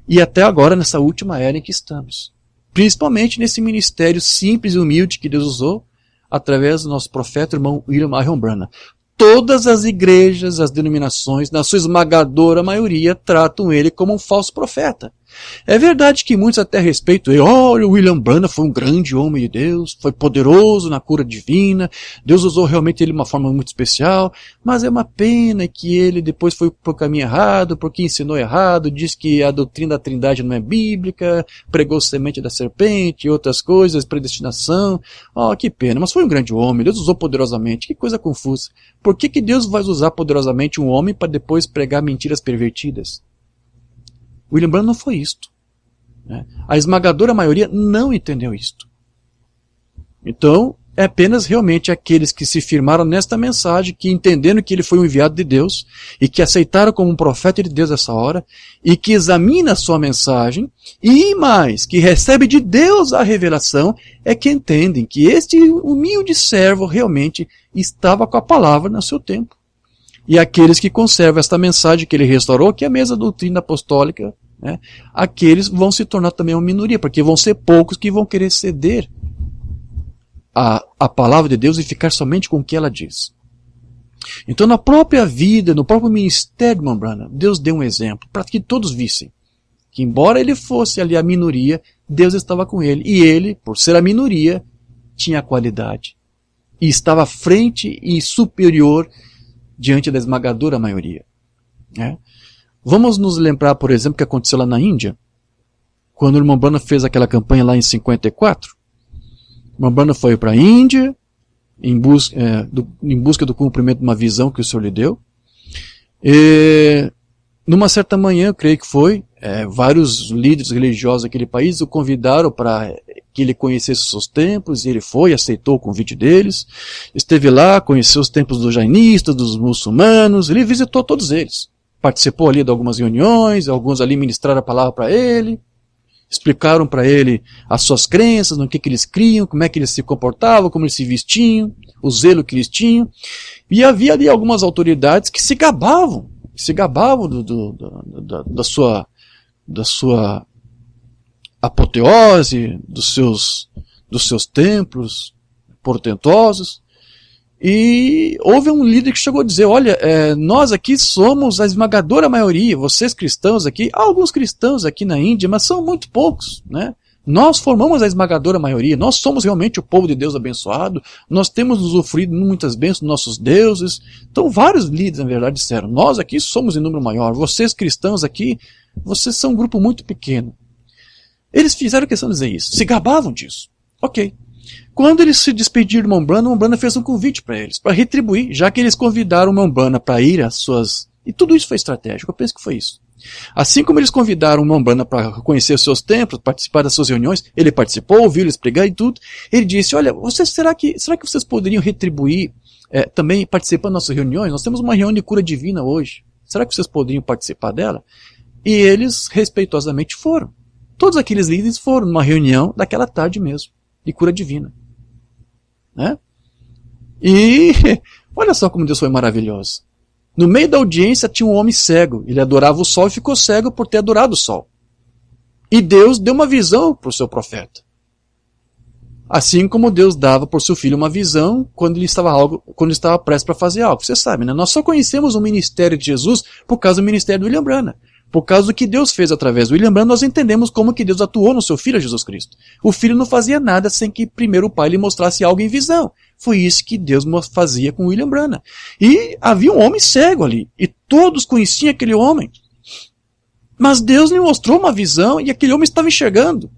e até agora nessa última era em que estamos. Principalmente nesse ministério simples e humilde que Deus usou através do nosso profeta, irmão William Marion Branham. Todas as igrejas, as denominações, na sua esmagadora maioria, tratam ele como um falso profeta. É verdade que muitos até respeitam ele. Olha, o William Branham foi um grande homem de Deus, foi poderoso na cura divina, Deus usou realmente ele de uma forma muito especial, mas é uma pena que ele depois foi para o caminho errado, porque ensinou errado, disse que a doutrina da Trindade não é bíblica, pregou semente da serpente e outras coisas, predestinação. Oh, que pena, mas foi um grande homem, Deus usou poderosamente. Que coisa confusa. Por que Deus vai usar poderosamente um homem para depois pregar mentiras pervertidas? William Branham não foi isto. A esmagadora maioria não entendeu isto. Então, é apenas realmente aqueles que se firmaram nesta mensagem, que entenderam que ele foi um enviado de Deus, e que aceitaram como um profeta de Deus essa hora, e que examina a sua mensagem, e mais, que recebe de Deus a revelação, é que entendem que este humilde servo realmente estava com a palavra no seu tempo. E aqueles que conservam esta mensagem que ele restaurou, que é a mesma doutrina apostólica, aqueles vão se tornar também uma minoria, porque vão ser poucos que vão querer ceder a palavra de Deus e ficar somente com o que ela diz. Então, na própria vida, no próprio ministério de William Branham, Deus deu um exemplo para que todos vissem que, embora ele fosse ali a minoria, Deus estava com ele. E ele, por ser a minoria, tinha qualidade. E estava à frente e superior diante da esmagadora maioria. Vamos nos lembrar, por exemplo, o que aconteceu lá na Índia, quando o irmão Branham fez aquela campanha lá em 54. O irmão Branham foi para a Índia, em busca do cumprimento de uma visão que o Senhor lhe deu. E, numa certa manhã, eu creio que foi, vários líderes religiosos daquele país o convidaram para que ele conhecesse os seus templos, e ele foi, aceitou o convite deles, esteve lá, conheceu os templos dos jainistas, dos muçulmanos, ele visitou todos eles, participou ali de algumas reuniões, alguns ali ministraram a palavra para ele, explicaram para ele as suas crenças, no que eles criam, como é que eles se comportavam, como eles se vestiam, o zelo que eles tinham, e havia ali algumas autoridades que se gabavam da sua apoteose, dos seus templos portentosos. E houve um líder que chegou a dizer, olha, nós aqui somos a esmagadora maioria, vocês cristãos aqui, há alguns cristãos aqui na Índia, mas são muito poucos, né? Nós formamos a esmagadora maioria, nós somos realmente o povo de Deus abençoado, nós temos usufruído muitas bênçãos dos nossos deuses. Então vários líderes, na verdade, disseram, nós aqui somos em número maior, vocês cristãos aqui, vocês são um grupo muito pequeno. Eles fizeram questão de dizer isso, se gabavam disso. Ok. Quando eles se despediram de Umbanda fez um convite para eles, para retribuir, já que eles convidaram Umbanda para ir às suas... E tudo isso foi estratégico, eu penso que foi isso. Assim como eles convidaram Umbanda para conhecer os seus templos, participar das suas reuniões, ele participou, ouviu eles pregar e tudo, ele disse, olha, será que vocês poderiam retribuir também participando das nossas reuniões? Nós temos uma reunião de cura divina hoje, será que vocês poderiam participar dela? E eles respeitosamente foram. Todos aqueles líderes foram numa reunião daquela tarde mesmo, de cura divina. Né? E olha só como Deus foi maravilhoso. No meio da audiência tinha um homem cego. Ele adorava o sol e ficou cego por ter adorado o sol. E Deus deu uma visão para o seu profeta. Assim como Deus dava por seu filho uma visão quando ele estava prestes para fazer algo. Você sabe, né? Nós só conhecemos o ministério de Jesus por causa do ministério do William Branham. Por causa do que Deus fez através do William Branham, nós entendemos como que Deus atuou no seu filho Jesus Cristo. O filho não fazia nada sem que primeiro o pai lhe mostrasse algo em visão. Foi isso que Deus fazia com o William Branham. E havia um homem cego ali, e todos conheciam aquele homem. Mas Deus lhe mostrou uma visão e aquele homem estava enxergando.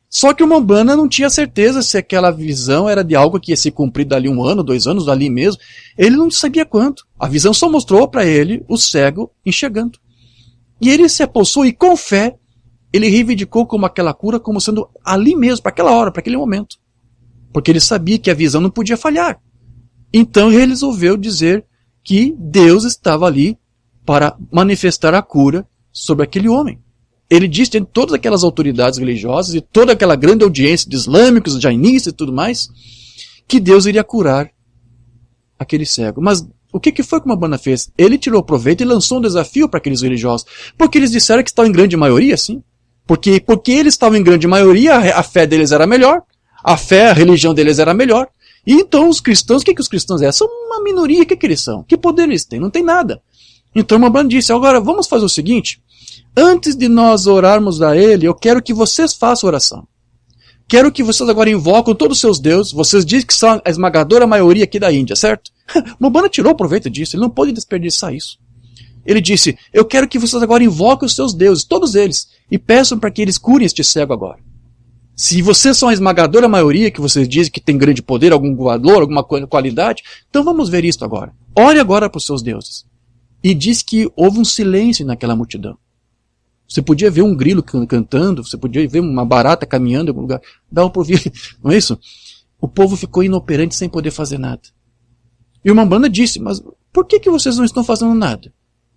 Só que o Umbanda não tinha certeza se aquela visão era de algo que ia se cumprir dali 1 ano, 2 anos, dali mesmo. Ele não sabia quanto. A visão só mostrou para ele o cego enxergando. E ele se apossou e com fé, ele reivindicou como aquela cura como sendo ali mesmo, para aquela hora, para aquele momento. Porque ele sabia que a visão não podia falhar. Então ele resolveu dizer que Deus estava ali para manifestar a cura sobre aquele homem. Ele disse diante de todas aquelas autoridades religiosas e toda aquela grande audiência de islâmicos, jainistas e tudo mais, que Deus iria curar aquele cego. Mas o que foi que uma banda fez? Ele tirou proveito e lançou um desafio para aqueles religiosos. Porque eles disseram que estavam em grande maioria, sim. Porque eles estavam em grande maioria, a fé deles era melhor. A religião deles era melhor. E então os cristãos, o que os cristãos são? São uma minoria, o que eles são? Que poder eles têm? Não tem nada. Então uma banda disse, agora vamos fazer o seguinte, antes de nós orarmos a ele, eu quero que vocês façam oração. Quero que vocês agora invocam todos os seus deuses. Vocês dizem que são a esmagadora maioria aqui da Índia, certo? Umbanda tirou proveito disso, ele não pode desperdiçar isso. Ele disse, eu quero que vocês agora invoquem os seus deuses, todos eles, e peçam para que eles curem este cego agora. Se vocês são a esmagadora maioria, que vocês dizem que tem grande poder, algum valor, alguma qualidade, então vamos ver isso agora. Ore agora para os seus deuses. E diz que houve um silêncio naquela multidão. Você podia ver um grilo cantando, você podia ver uma barata caminhando em algum lugar. Dava para ouvir, não é isso? O povo ficou inoperante sem poder fazer nada. E uma banda disse, mas por que vocês não estão fazendo nada?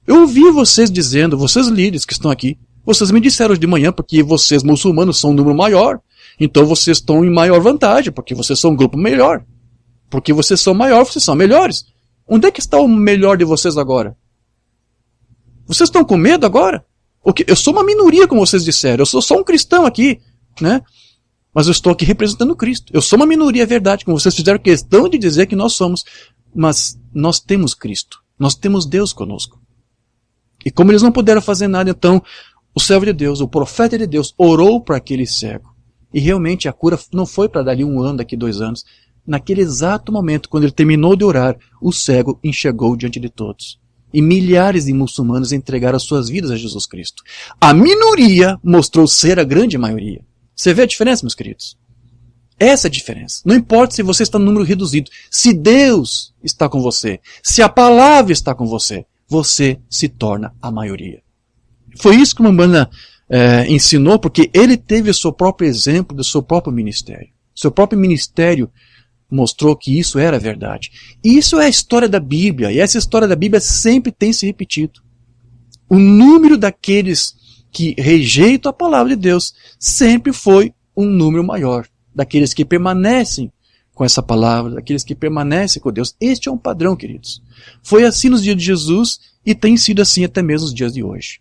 Eu ouvi vocês dizendo, vocês líderes que estão aqui, vocês me disseram hoje de manhã porque vocês muçulmanos são um número maior, então vocês estão em maior vantagem, porque vocês são um grupo melhor. Porque vocês são maiores, vocês são melhores. Onde é que está o melhor de vocês agora? Vocês estão com medo agora? Eu sou uma minoria, como vocês disseram. Eu sou só um cristão aqui, né? Mas eu estou aqui representando Cristo. Eu sou uma minoria, é verdade, como vocês fizeram questão de dizer que nós somos. Mas nós temos Cristo. Nós temos Deus conosco. E como eles não puderam fazer nada, então o servo de Deus, o profeta de Deus, orou para aquele cego. E realmente a cura não foi para dali 1 ano, daqui 2 anos. Naquele exato momento, quando ele terminou de orar, o cego enxergou diante de todos. E milhares de muçulmanos entregaram as suas vidas a Jesus Cristo. A minoria mostrou ser a grande maioria. Você vê a diferença, meus queridos? Essa é a diferença. Não importa se você está no número reduzido. Se Deus está com você, se a palavra está com você, você se torna a maioria. Foi isso que o Umbanda ensinou, porque ele teve o seu próprio exemplo do seu próprio ministério. Seu próprio ministério mostrou que isso era verdade. E isso é a história da Bíblia, e essa história da Bíblia sempre tem se repetido. O número daqueles que rejeitam a palavra de Deus sempre foi um número maior. Daqueles que permanecem com essa palavra, daqueles que permanecem com Deus. Este é um padrão, queridos. Foi assim nos dias de Jesus e tem sido assim até mesmo nos dias de hoje.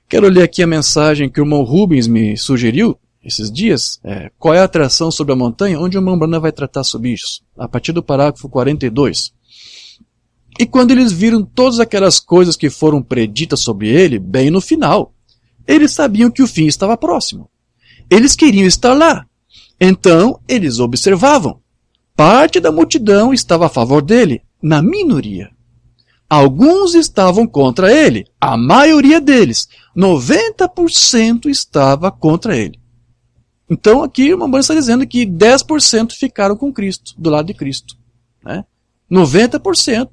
Quero ler aqui a mensagem que o irmão Rubens me sugeriu esses dias. Qual é a atração sobre a montanha? Onde o irmão Brana vai tratar sobre isso. A partir do parágrafo 42. E quando eles viram todas aquelas coisas que foram preditas sobre ele, bem no final, eles sabiam que o fim estava próximo. Eles queriam estar lá. Então, eles observavam. Parte da multidão estava a favor dele, na minoria. Alguns estavam contra ele, a maioria deles, 90% estava contra ele. Então aqui o irmão está dizendo que 10% ficaram com Cristo, do lado de Cristo. 90%,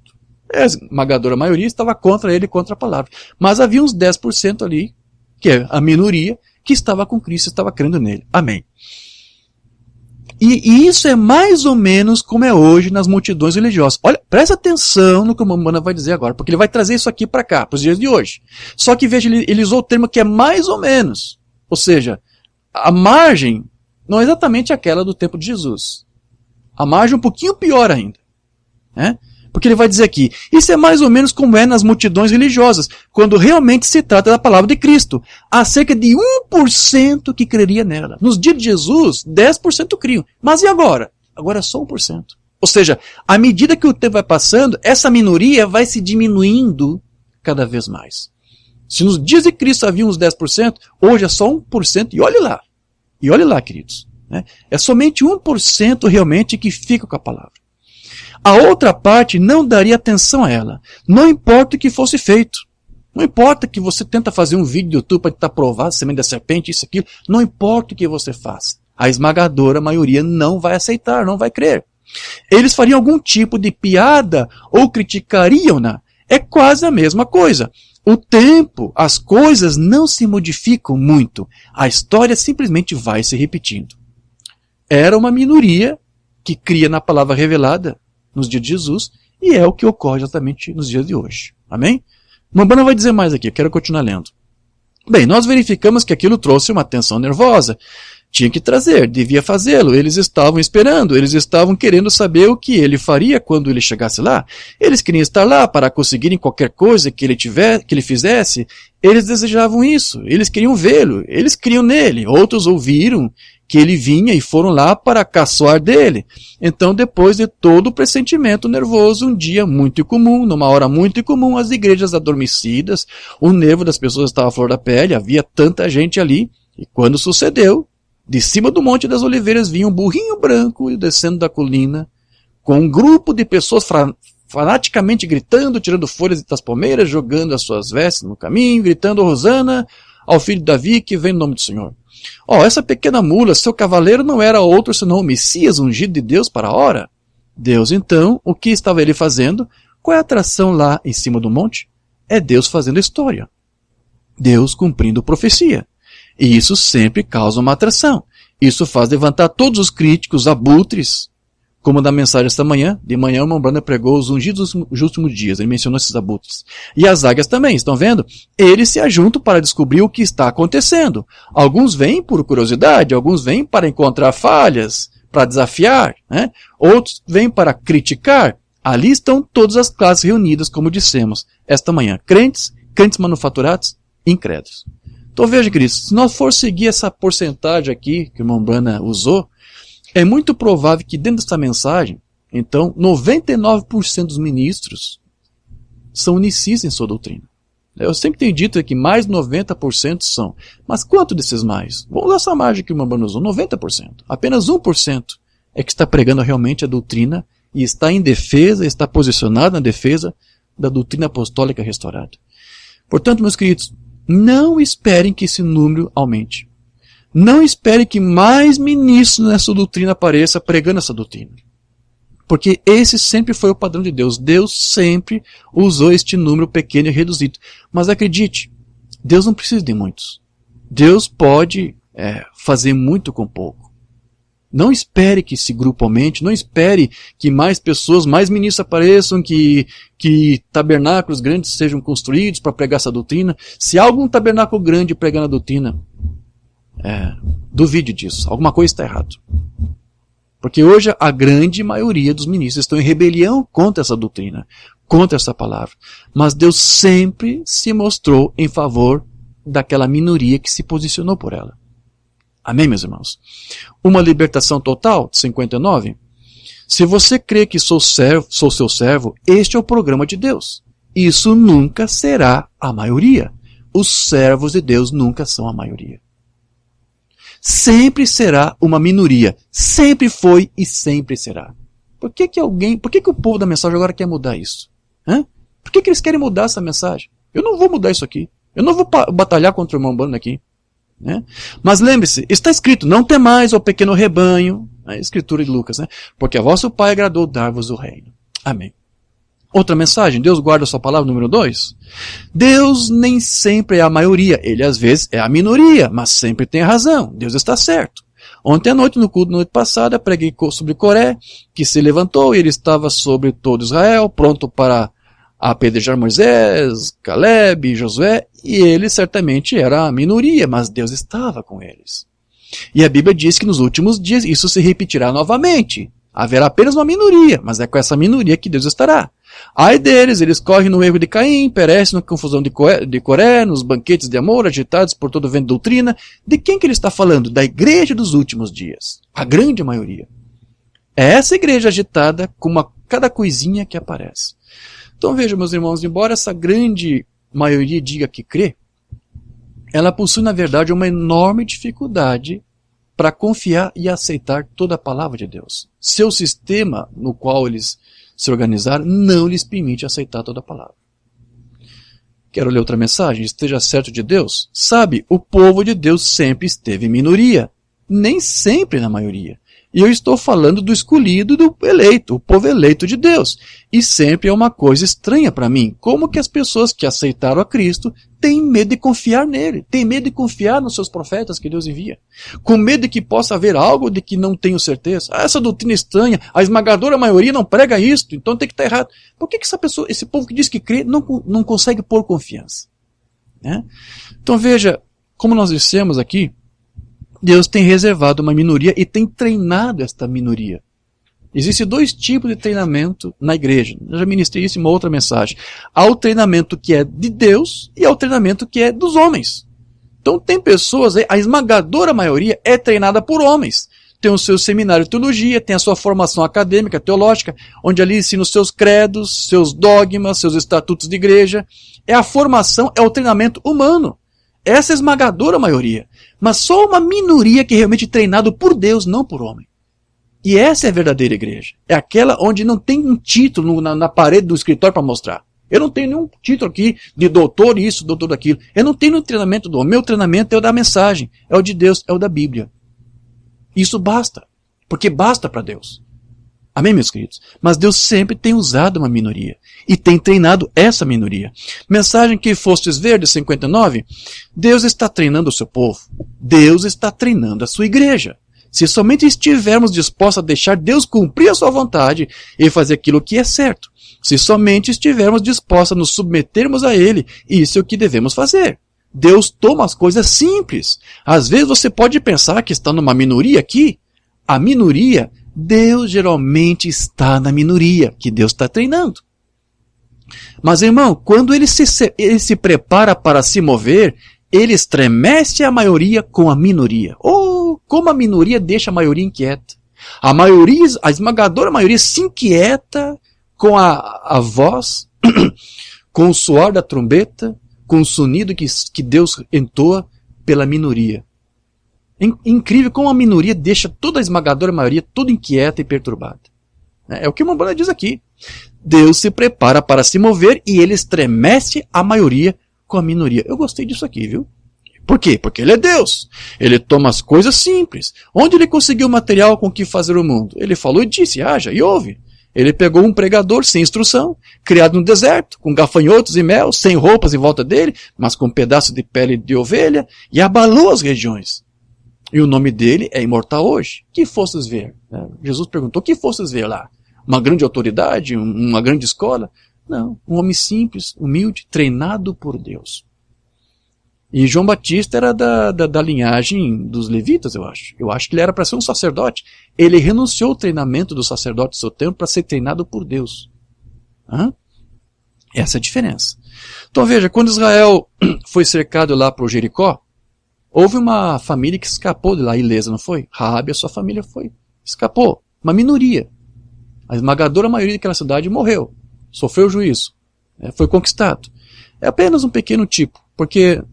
a esmagadora maioria, estava contra ele, contra a palavra. Mas havia uns 10% ali, que é a minoria, que estava com Cristo, estava crendo nele. Amém. E isso é mais ou menos como é hoje nas multidões religiosas. Olha, presta atenção no que o Mambana vai dizer agora, porque ele vai trazer isso aqui para cá, para os dias de hoje. Só que veja, ele usou o termo que é mais ou menos. Ou seja, a margem não é exatamente aquela do tempo de Jesus. A margem é um pouquinho pior ainda. Porque ele vai dizer aqui, isso é mais ou menos como é nas multidões religiosas, quando realmente se trata da palavra de Cristo. Há cerca de 1% que creria nela. Nos dias de Jesus, 10% criam. Mas e agora? Agora é só 1%. Ou seja, à medida que o tempo vai passando, essa minoria vai se diminuindo cada vez mais. Se nos dias de Cristo havia uns 10%, hoje é só 1%, e olhe lá. E olhe lá, queridos. É somente 1% realmente que fica com a palavra. A outra parte não daria atenção a ela. Não importa o que fosse feito. Não importa que você tenta fazer um vídeo do YouTube para tentar provar a semente da serpente, isso, aquilo. Não importa o que você faça. A esmagadora maioria não vai aceitar, não vai crer. Eles fariam algum tipo de piada ou criticariam-na. É quase a mesma coisa. O tempo, as coisas não se modificam muito. A história simplesmente vai se repetindo. Era uma minoria que cria na palavra revelada nos dias de Jesus, e é o que ocorre exatamente nos dias de hoje. Amém? Mambana vai dizer mais aqui, eu quero continuar lendo. Bem, nós verificamos que aquilo trouxe uma tensão nervosa. Tinha que trazer, devia fazê-lo. Eles estavam esperando, eles estavam querendo saber o que ele faria quando ele chegasse lá. Eles queriam estar lá para conseguirem qualquer coisa que ele fizesse. Eles desejavam isso, eles queriam vê-lo, eles criam nele. Outros ouviram que ele vinha e foram lá para caçoar dele. Então, depois de todo o pressentimento nervoso, um dia muito incomum, numa hora muito incomum, as igrejas adormecidas, o nervo das pessoas estava à flor da pele, havia tanta gente ali, e quando sucedeu, de cima do Monte das Oliveiras vinha um burrinho branco descendo da colina, com um grupo de pessoas fanaticamente gritando, tirando folhas das palmeiras, jogando as suas vestes no caminho, gritando Hosana ao filho de Davi que vem no nome do Senhor. Essa pequena mula, seu cavaleiro não era outro senão o Messias ungido de Deus para a hora. Deus então, o que estava ele fazendo? Qual é a atração lá em cima do monte? É Deus fazendo história. Deus cumprindo profecia. E isso sempre causa uma atração. Isso faz levantar todos os críticos, abutres, como na mensagem esta manhã. De manhã o irmão Brana pregou os ungidos dos últimos dias. Ele mencionou esses abutres. E as águias também, estão vendo? Eles se ajuntam para descobrir o que está acontecendo. Alguns vêm por curiosidade, alguns vêm para encontrar falhas, para desafiar, Outros vêm para criticar. Ali estão todas as classes reunidas, como dissemos esta manhã. Crentes, crentes manufaturados, incrédulos. Então veja, queridos, se nós for seguir essa porcentagem aqui que o irmão Brana usou, é muito provável que dentro dessa mensagem, então, 99% dos ministros são unicistas em sua doutrina. Eu sempre tenho dito que mais de 90% são. Mas quanto desses mais? Vamos usar essa margem que o irmão Brana usou, 90%. Apenas 1% é que está pregando realmente a doutrina e está em defesa, está posicionado na defesa da doutrina apostólica restaurada. Portanto, meus queridos, não esperem que esse número aumente. Não espere que mais ministros nessa doutrina apareçam pregando essa doutrina. Porque esse sempre foi o padrão de Deus. Deus sempre usou este número pequeno e reduzido. Mas acredite, Deus não precisa de muitos. Deus pode fazer muito com pouco. Não espere que se grupo aumente, não espere que mais pessoas, mais ministros apareçam, que tabernáculos grandes sejam construídos para pregar essa doutrina. Se há algum tabernáculo grande pregando a doutrina, duvide disso, alguma coisa está errada. Porque hoje a grande maioria dos ministros estão em rebelião contra essa doutrina, contra essa palavra. Mas Deus sempre se mostrou em favor daquela minoria que se posicionou por ela. Amém, meus irmãos? Uma libertação total, 59. Se você crê que sou seu servo, este é o programa de Deus. Isso nunca será a maioria. Os servos de Deus nunca são a maioria. Sempre será uma minoria. Sempre foi e sempre será. Por que o povo da mensagem agora quer mudar isso? Por que eles querem mudar essa mensagem? Eu não vou mudar isso aqui. Eu não vou batalhar contra o irmão Branham aqui. Mas lembre-se, está escrito, não temais, ó pequeno rebanho, a escritura de Lucas, porque a vosso Pai agradou dar-vos o reino. Amém. Outra mensagem, Deus guarda a sua palavra, número 2. Deus nem sempre é a maioria, ele às vezes é a minoria, mas sempre tem razão, Deus está certo. Ontem à noite, no culto da noite passada, preguei sobre Coré, que se levantou e ele estava sobre todo Israel, pronto para apedrejar Moisés, Caleb, Josué, e ele certamente era a minoria, mas Deus estava com eles. E a Bíblia diz que nos últimos dias isso se repetirá novamente. Haverá apenas uma minoria, mas é com essa minoria que Deus estará. Ai deles, eles correm no erro de Caim, perecem na confusão de Coré, nos banquetes de amor, agitados por todo o vento de doutrina. De quem que ele está falando? Da igreja dos últimos dias. A grande maioria. É essa igreja agitada com cada coisinha que aparece. Então vejam, meus irmãos, embora essa grande maioria diga que crê, ela possui, na verdade, uma enorme dificuldade para confiar e aceitar toda a palavra de Deus. Seu sistema no qual eles se organizaram não lhes permite aceitar toda a palavra. Quero ler outra mensagem. Esteja certo de Deus. Sabe, o povo de Deus sempre esteve em minoria, nem sempre na maioria. E eu estou falando do escolhido, do eleito, o povo eleito de Deus. E sempre é uma coisa estranha para mim. Como que as pessoas que aceitaram a Cristo têm medo de confiar nele? Têm medo de confiar nos seus profetas que Deus envia? Com medo de que possa haver algo de que não tenho certeza. Essa doutrina estranha, a esmagadora maioria não prega isto, então tem que estar errado. Por que esse povo que diz que crê não consegue pôr confiança? Então veja, como nós dissemos aqui, Deus tem reservado uma minoria e tem treinado esta minoria. Existem 2 tipos de treinamento na igreja. Eu já ministrei isso em uma outra mensagem. Há o treinamento que é de Deus e há o treinamento que é dos homens. Então tem pessoas, a esmagadora maioria é treinada por homens. Tem o seu seminário de teologia, tem a sua formação acadêmica, teológica, onde ali ensina os seus credos, seus dogmas, seus estatutos de igreja. É a formação, é o treinamento humano. Essa é a esmagadora maioria. Mas só uma minoria que é realmente treinado por Deus, não por homem. E essa é a verdadeira igreja. É aquela onde não tem um título na parede do escritório para mostrar. Eu não tenho nenhum título aqui de doutor isso, doutor daquilo. Eu não tenho nenhum treinamento do homem. Meu treinamento é o da mensagem, é o de Deus, é o da Bíblia. Isso basta. Porque basta para Deus. Amém, meus queridos? Mas Deus sempre tem usado uma minoria. E tem treinado essa minoria. Mensagem que fostes ver, de 59. Deus está treinando o seu povo. Deus está treinando a sua igreja. Se somente estivermos dispostos a deixar Deus cumprir a sua vontade e fazer aquilo que é certo. Se somente estivermos dispostos a nos submetermos a Ele, isso é o que devemos fazer. Deus toma as coisas simples. Às vezes você pode pensar que está numa minoria aqui. A minoria, Deus geralmente está na minoria que Deus está treinando. Mas, irmão, quando ele se prepara para se mover, ele estremece a maioria com a minoria. Como a minoria deixa a maioria inquieta. A esmagadora maioria se inquieta com a voz, com o suor da trombeta, com o sonido que Deus entoa pela minoria. Incrível como a minoria deixa toda a esmagadora maioria toda inquieta e perturbada. É o que o Umbanda diz aqui. Deus se prepara para se mover e ele estremece a maioria com a minoria. Eu gostei disso aqui, viu? Por quê? Porque ele é Deus. Ele toma as coisas simples. Onde ele conseguiu material com que fazer o mundo? Ele falou e disse, haja, e houve. Ele pegou um pregador sem instrução, criado no deserto, com gafanhotos e mel, sem roupas em volta dele, mas com um pedaço de pele de ovelha, e abalou as regiões. E o nome dele é imortal hoje. Que fostes ver? Jesus perguntou, que fostes ver lá? Uma grande autoridade? Uma grande escola? Não, um homem simples, humilde, treinado por Deus. E João Batista era da linhagem dos levitas, eu acho. Eu acho que ele era para ser um sacerdote. Ele renunciou ao treinamento do sacerdote do seu tempo para ser treinado por Deus. Essa é a diferença. Então veja, quando Israel foi cercado lá por Jericó, houve uma família que escapou de lá ilesa, não foi? Raabe e a sua família escapou. Uma minoria. A esmagadora maioria daquela cidade morreu. Sofreu juízo. Foi conquistado. É apenas um pequeno tipo, porque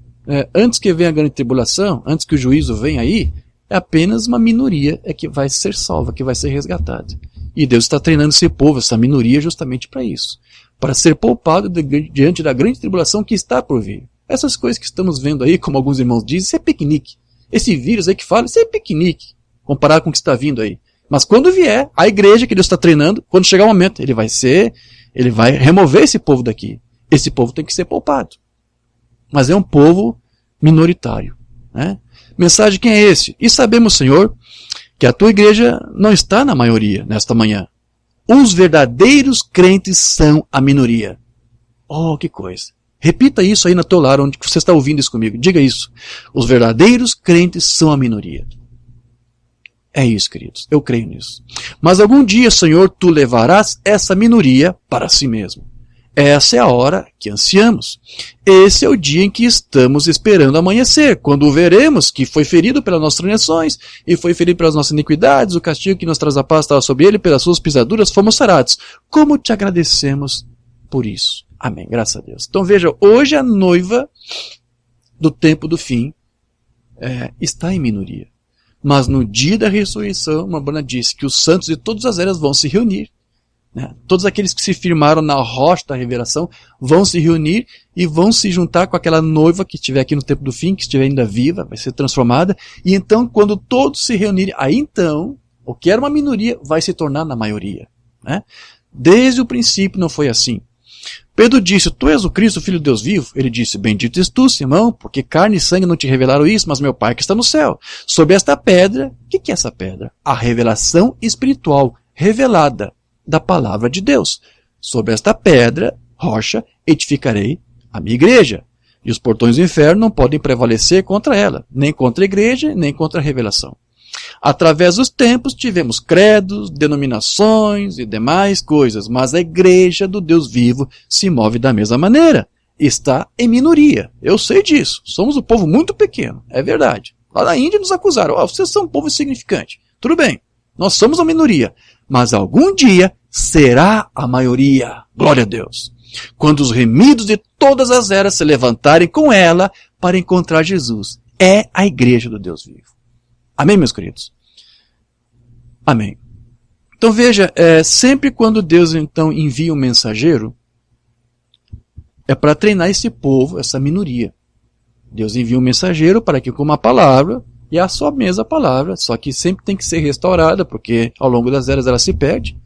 antes que venha a grande tribulação, antes que o juízo venha aí, é apenas uma minoria que vai ser salva, que vai ser resgatada. E Deus está treinando esse povo, essa minoria, justamente para isso. Para ser poupado diante da grande tribulação que está por vir. Essas coisas que estamos vendo aí, como alguns irmãos dizem, isso é piquenique. Esse vírus aí que fala, isso é piquenique, comparado com o que está vindo aí. Mas quando vier, a igreja que Deus está treinando, quando chegar o momento, ele vai remover esse povo daqui. Esse povo tem que ser poupado. Mas é um povo minoritário. Mensagem quem é esse? E sabemos, Senhor, que a tua igreja não está na maioria nesta manhã. Os verdadeiros crentes são a minoria. Oh, que coisa. Repita isso aí na teu lar, onde você está ouvindo isso comigo. Diga isso. Os verdadeiros crentes são a minoria. É isso, queridos. Eu creio nisso. Mas algum dia, Senhor, tu levarás essa minoria para si mesmo. Essa é a hora que ansiamos. Esse é o dia em que estamos esperando amanhecer, quando o veremos que foi ferido pelas nossas transgressões e foi ferido pelas nossas iniquidades, o castigo que nos traz a paz estava sobre ele, pelas suas pisaduras fomos sarados. Como te agradecemos por isso. Amém. Graças a Deus. Então veja, hoje a noiva do tempo do fim está em minoria. Mas no dia da ressurreição, uma Bana disse que os santos de todas as eras vão se reunir. Todos aqueles que se firmaram na rocha da revelação vão se reunir e vão se juntar com aquela noiva que estiver aqui no tempo do fim, que estiver ainda viva, vai ser transformada. E então, quando todos se reunirem, aí então, o que era uma minoria vai se tornar na maioria. Desde o princípio não foi assim. Pedro disse, tu és o Cristo, filho de Deus vivo? Ele disse, bendito és tu, Simão, porque carne e sangue não te revelaram isso, mas meu Pai que está no céu. Sobre esta pedra, o que é essa pedra? A revelação espiritual revelada da palavra de Deus. Sobre esta pedra, rocha, edificarei a minha igreja. E os portões do inferno não podem prevalecer contra ela, nem contra a igreja, nem contra a revelação. Através dos tempos tivemos credos, denominações e demais coisas, mas a igreja do Deus vivo se move da mesma maneira. Está em minoria. Eu sei disso. Somos um povo muito pequeno. É verdade. Lá na Índia nos acusaram. Vocês são um povo insignificante. Tudo bem. Nós somos a minoria. Mas algum dia será a maioria. Glória a Deus. Quando os remidos de todas as eras se levantarem com ela para encontrar Jesus. É a igreja do Deus vivo. Amém, meus queridos? Amém. Então veja, sempre quando Deus então envia um mensageiro, é para treinar esse povo, essa minoria. Deus envia um mensageiro para que com uma palavra, e é a sua mesma palavra, só que sempre tem que ser restaurada, porque ao longo das eras ela se perde.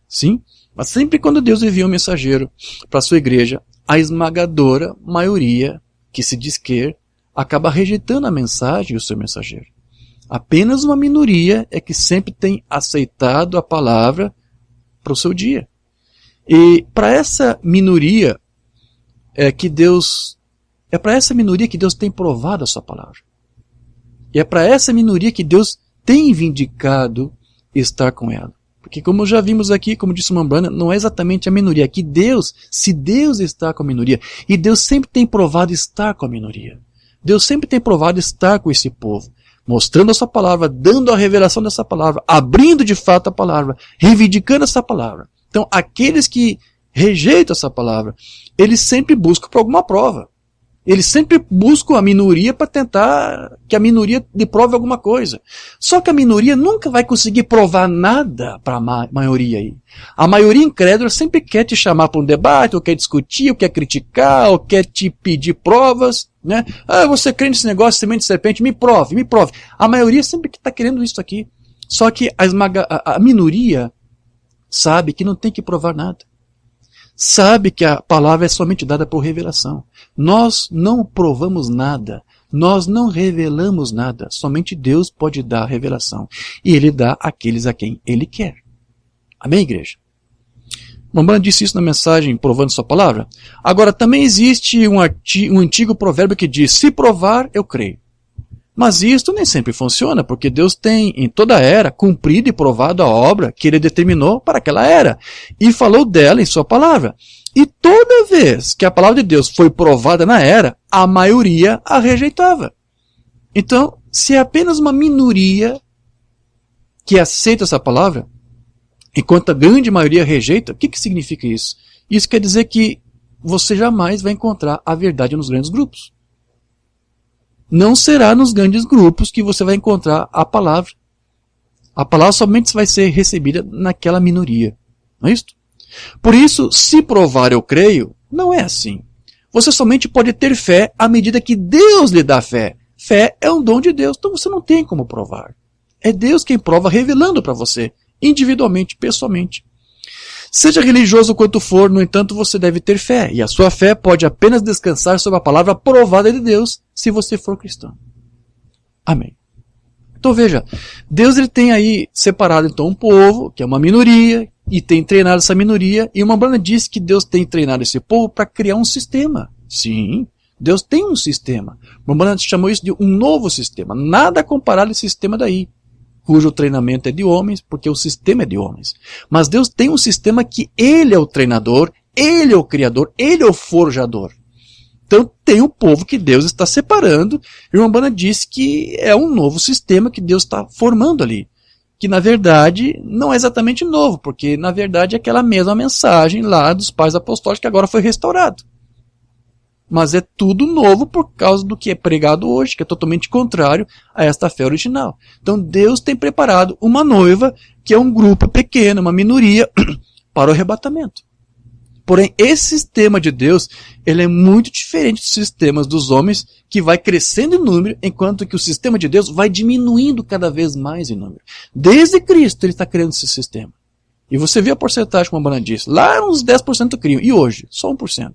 Sim? Mas sempre quando Deus envia um mensageiro para a sua igreja, a esmagadora maioria que se diz quer, acaba rejeitando a mensagem e o seu mensageiro. Apenas uma minoria é que sempre tem aceitado a palavra para o seu dia. E para essa minoria para essa minoria que Deus tem provado a sua palavra. E é para essa minoria que Deus tem vindicado estar com ela. Porque como já vimos aqui, como disse Mambrana, não é exatamente a minoria. Aqui se Deus está com a minoria, e Deus sempre tem provado estar com a minoria. Deus sempre tem provado estar com esse povo. Mostrando a sua palavra, dando a revelação dessa palavra, abrindo de fato a palavra, reivindicando essa palavra. Então, aqueles que rejeitam essa palavra, eles sempre buscam por alguma prova. Eles sempre buscam a minoria para tentar que a minoria lhe prove alguma coisa. Só que a minoria nunca vai conseguir provar nada para a maioria aí. A maioria incrédula sempre quer te chamar para um debate, ou quer discutir, ou quer criticar, ou quer te pedir provas. Você crê nesse negócio, semente de serpente, me prove, me prove. A maioria sempre está querendo isso aqui. Só que a minoria sabe que não tem que provar nada. Sabe que a palavra é somente dada por revelação. Nós não provamos nada. Nós não revelamos nada. Somente Deus pode dar a revelação. E Ele dá àqueles a quem Ele quer. Amém, igreja? Mamãe disse isso na mensagem provando sua palavra. Agora, também existe um antigo provérbio que diz, se provar, eu creio. Mas isto nem sempre funciona, porque Deus tem, em toda a era, cumprido e provado a obra que Ele determinou para aquela era, e falou dela em sua palavra. E toda vez que a palavra de Deus foi provada na era, a maioria a rejeitava. Então, se é apenas uma minoria que aceita essa palavra, enquanto a grande maioria rejeita, o que significa isso? Isso quer dizer que você jamais vai encontrar a verdade nos grandes grupos. Não será nos grandes grupos que você vai encontrar a palavra. A palavra somente vai ser recebida naquela minoria. Não é isso? Por isso, se provar eu creio, não é assim. Você somente pode ter fé à medida que Deus lhe dá fé. Fé é um dom de Deus, então você não tem como provar. É Deus quem prova revelando para você, individualmente, pessoalmente. Seja religioso quanto for, no entanto, você deve ter fé, e a sua fé pode apenas descansar sobre a palavra provada de Deus, se você for cristão. Amém. Então veja, Deus ele tem aí separado então um povo, que é uma minoria, e tem treinado essa minoria, e uma Umbanda diz que Deus tem treinado esse povo para criar um sistema. Sim, Deus tem um sistema. Uma Umbanda chamou isso de um novo sistema, nada comparado esse sistema daí, cujo treinamento é de homens, porque o sistema é de homens. Mas Deus tem um sistema que Ele é o treinador, Ele é o criador, Ele é o forjador. Então tem um povo que Deus está separando, e o Umbanda diz que é um novo sistema que Deus está formando ali. Que na verdade não é exatamente novo, porque na verdade é aquela mesma mensagem lá dos pais apostólicos que agora foi restaurado. Mas é tudo novo por causa do que é pregado hoje, que é totalmente contrário a esta fé original. Então Deus tem preparado uma noiva, que é um grupo pequeno, uma minoria, para o arrebatamento. Porém, esse sistema de Deus, ele é muito diferente dos sistemas dos homens, que vai crescendo em número, enquanto que o sistema de Deus vai diminuindo cada vez mais em número. Desde Cristo ele está criando esse sistema. E você vê a porcentagem, como a Umbanda disse, lá uns 10% criam, e hoje, só 1%.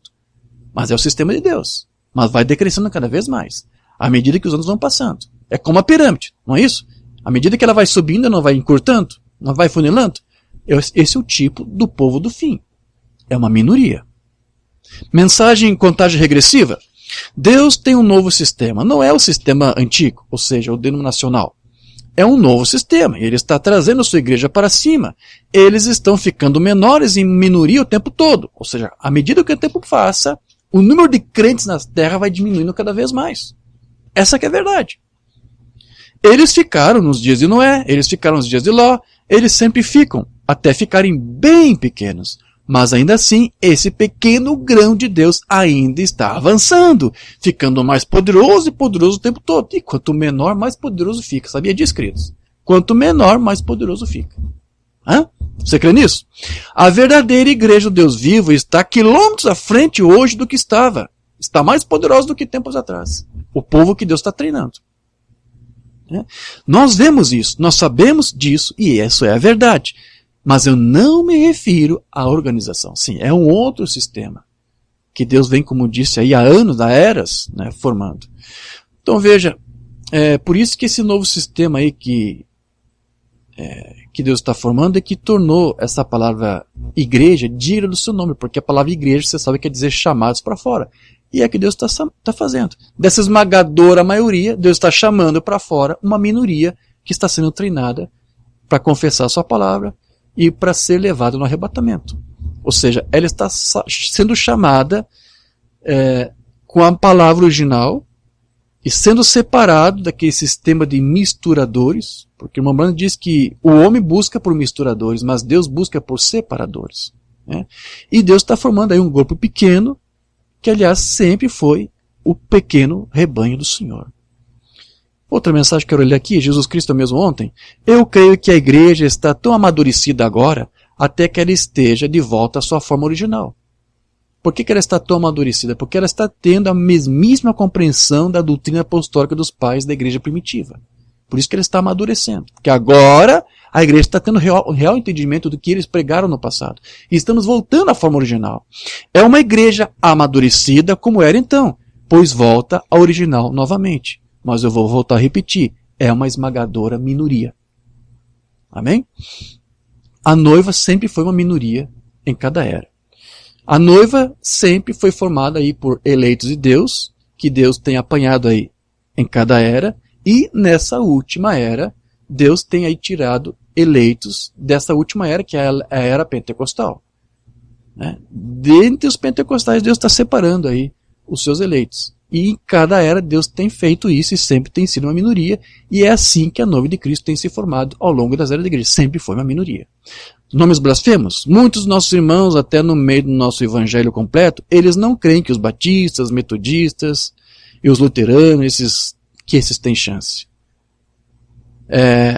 Mas é o sistema de Deus. Mas vai decrescendo cada vez mais, à medida que os anos vão passando. É como a pirâmide, não é isso? À medida que ela vai subindo, não vai encurtando, não vai funilando. Esse é o tipo do povo do fim. É uma minoria. Mensagem em contagem regressiva. Deus tem um novo sistema. Não é o sistema antigo, ou seja, o denominacional. É um novo sistema. Ele está trazendo a sua igreja para cima. Eles estão ficando menores em minoria o tempo todo. Ou seja, à medida que o tempo passa, o número de crentes na terra vai diminuindo cada vez mais. Essa que é a verdade. Eles ficaram nos dias de Noé, eles ficaram nos dias de Ló, eles sempre ficam, até ficarem bem pequenos. Mas ainda assim, esse pequeno grão de Deus ainda está avançando, ficando mais poderoso e poderoso o tempo todo. E quanto menor, mais poderoso fica. Sabia disso, queridos? Quanto menor, mais poderoso fica. Hã? Você crê nisso? A verdadeira igreja do Deus vivo está quilômetros à frente hoje do que estava. Está mais poderosa do que tempos atrás. O povo que Deus está treinando. Nós vemos isso, nós sabemos disso, e isso é a verdade. Mas eu não me refiro à organização. Sim, é um outro sistema que Deus vem, como disse aí, há anos, há eras, né, formando. Então veja, por isso que esse novo sistema aí que Deus está formando é que tornou essa palavra igreja digna do seu nome, porque a palavra igreja, você sabe, quer dizer chamados para fora. E é que Deus está fazendo. Dessa esmagadora maioria, Deus está chamando para fora uma minoria que está sendo treinada para confessar a sua palavra e para ser levada no arrebatamento. Ou seja, ela está sendo chamada com a palavra original e sendo separado daquele sistema de misturadores, porque o Umbanda diz que o homem busca por misturadores, mas Deus busca por separadores. Né? E Deus está formando aí um grupo pequeno, que aliás sempre foi o pequeno rebanho do Senhor. Outra mensagem que eu quero ler aqui, Jesus Cristo mesmo ontem. Eu creio que a igreja está tão amadurecida agora, até que ela esteja de volta à sua forma original. Por que ela está tão amadurecida? Porque ela está tendo a mesmíssima compreensão da doutrina apostólica dos pais da igreja primitiva. Por isso que ela está amadurecendo. Porque agora A igreja está tendo real entendimento do que eles pregaram no passado. E estamos voltando à forma original. É uma igreja amadurecida como era então, pois volta ao original novamente. Mas eu vou voltar a repetir, é uma esmagadora minoria. Amém? A noiva sempre foi uma minoria em cada era. A noiva sempre foi formada aí por eleitos de Deus, que Deus tem apanhado aí em cada era, e nessa última era, Deus tem aí tirado eleitos dessa última era, que é a era pentecostal. Né? Dentre os pentecostais, Deus está separando aí os seus eleitos. E em cada era, Deus tem feito isso e sempre tem sido uma minoria, e é assim que a noiva de Cristo tem se formado ao longo das eras da igreja. Sempre foi uma minoria. Nomes blasfemos? Muitos dos nossos irmãos, até no meio do nosso evangelho completo, eles não creem que os batistas, metodistas e os luteranos, esses têm chance.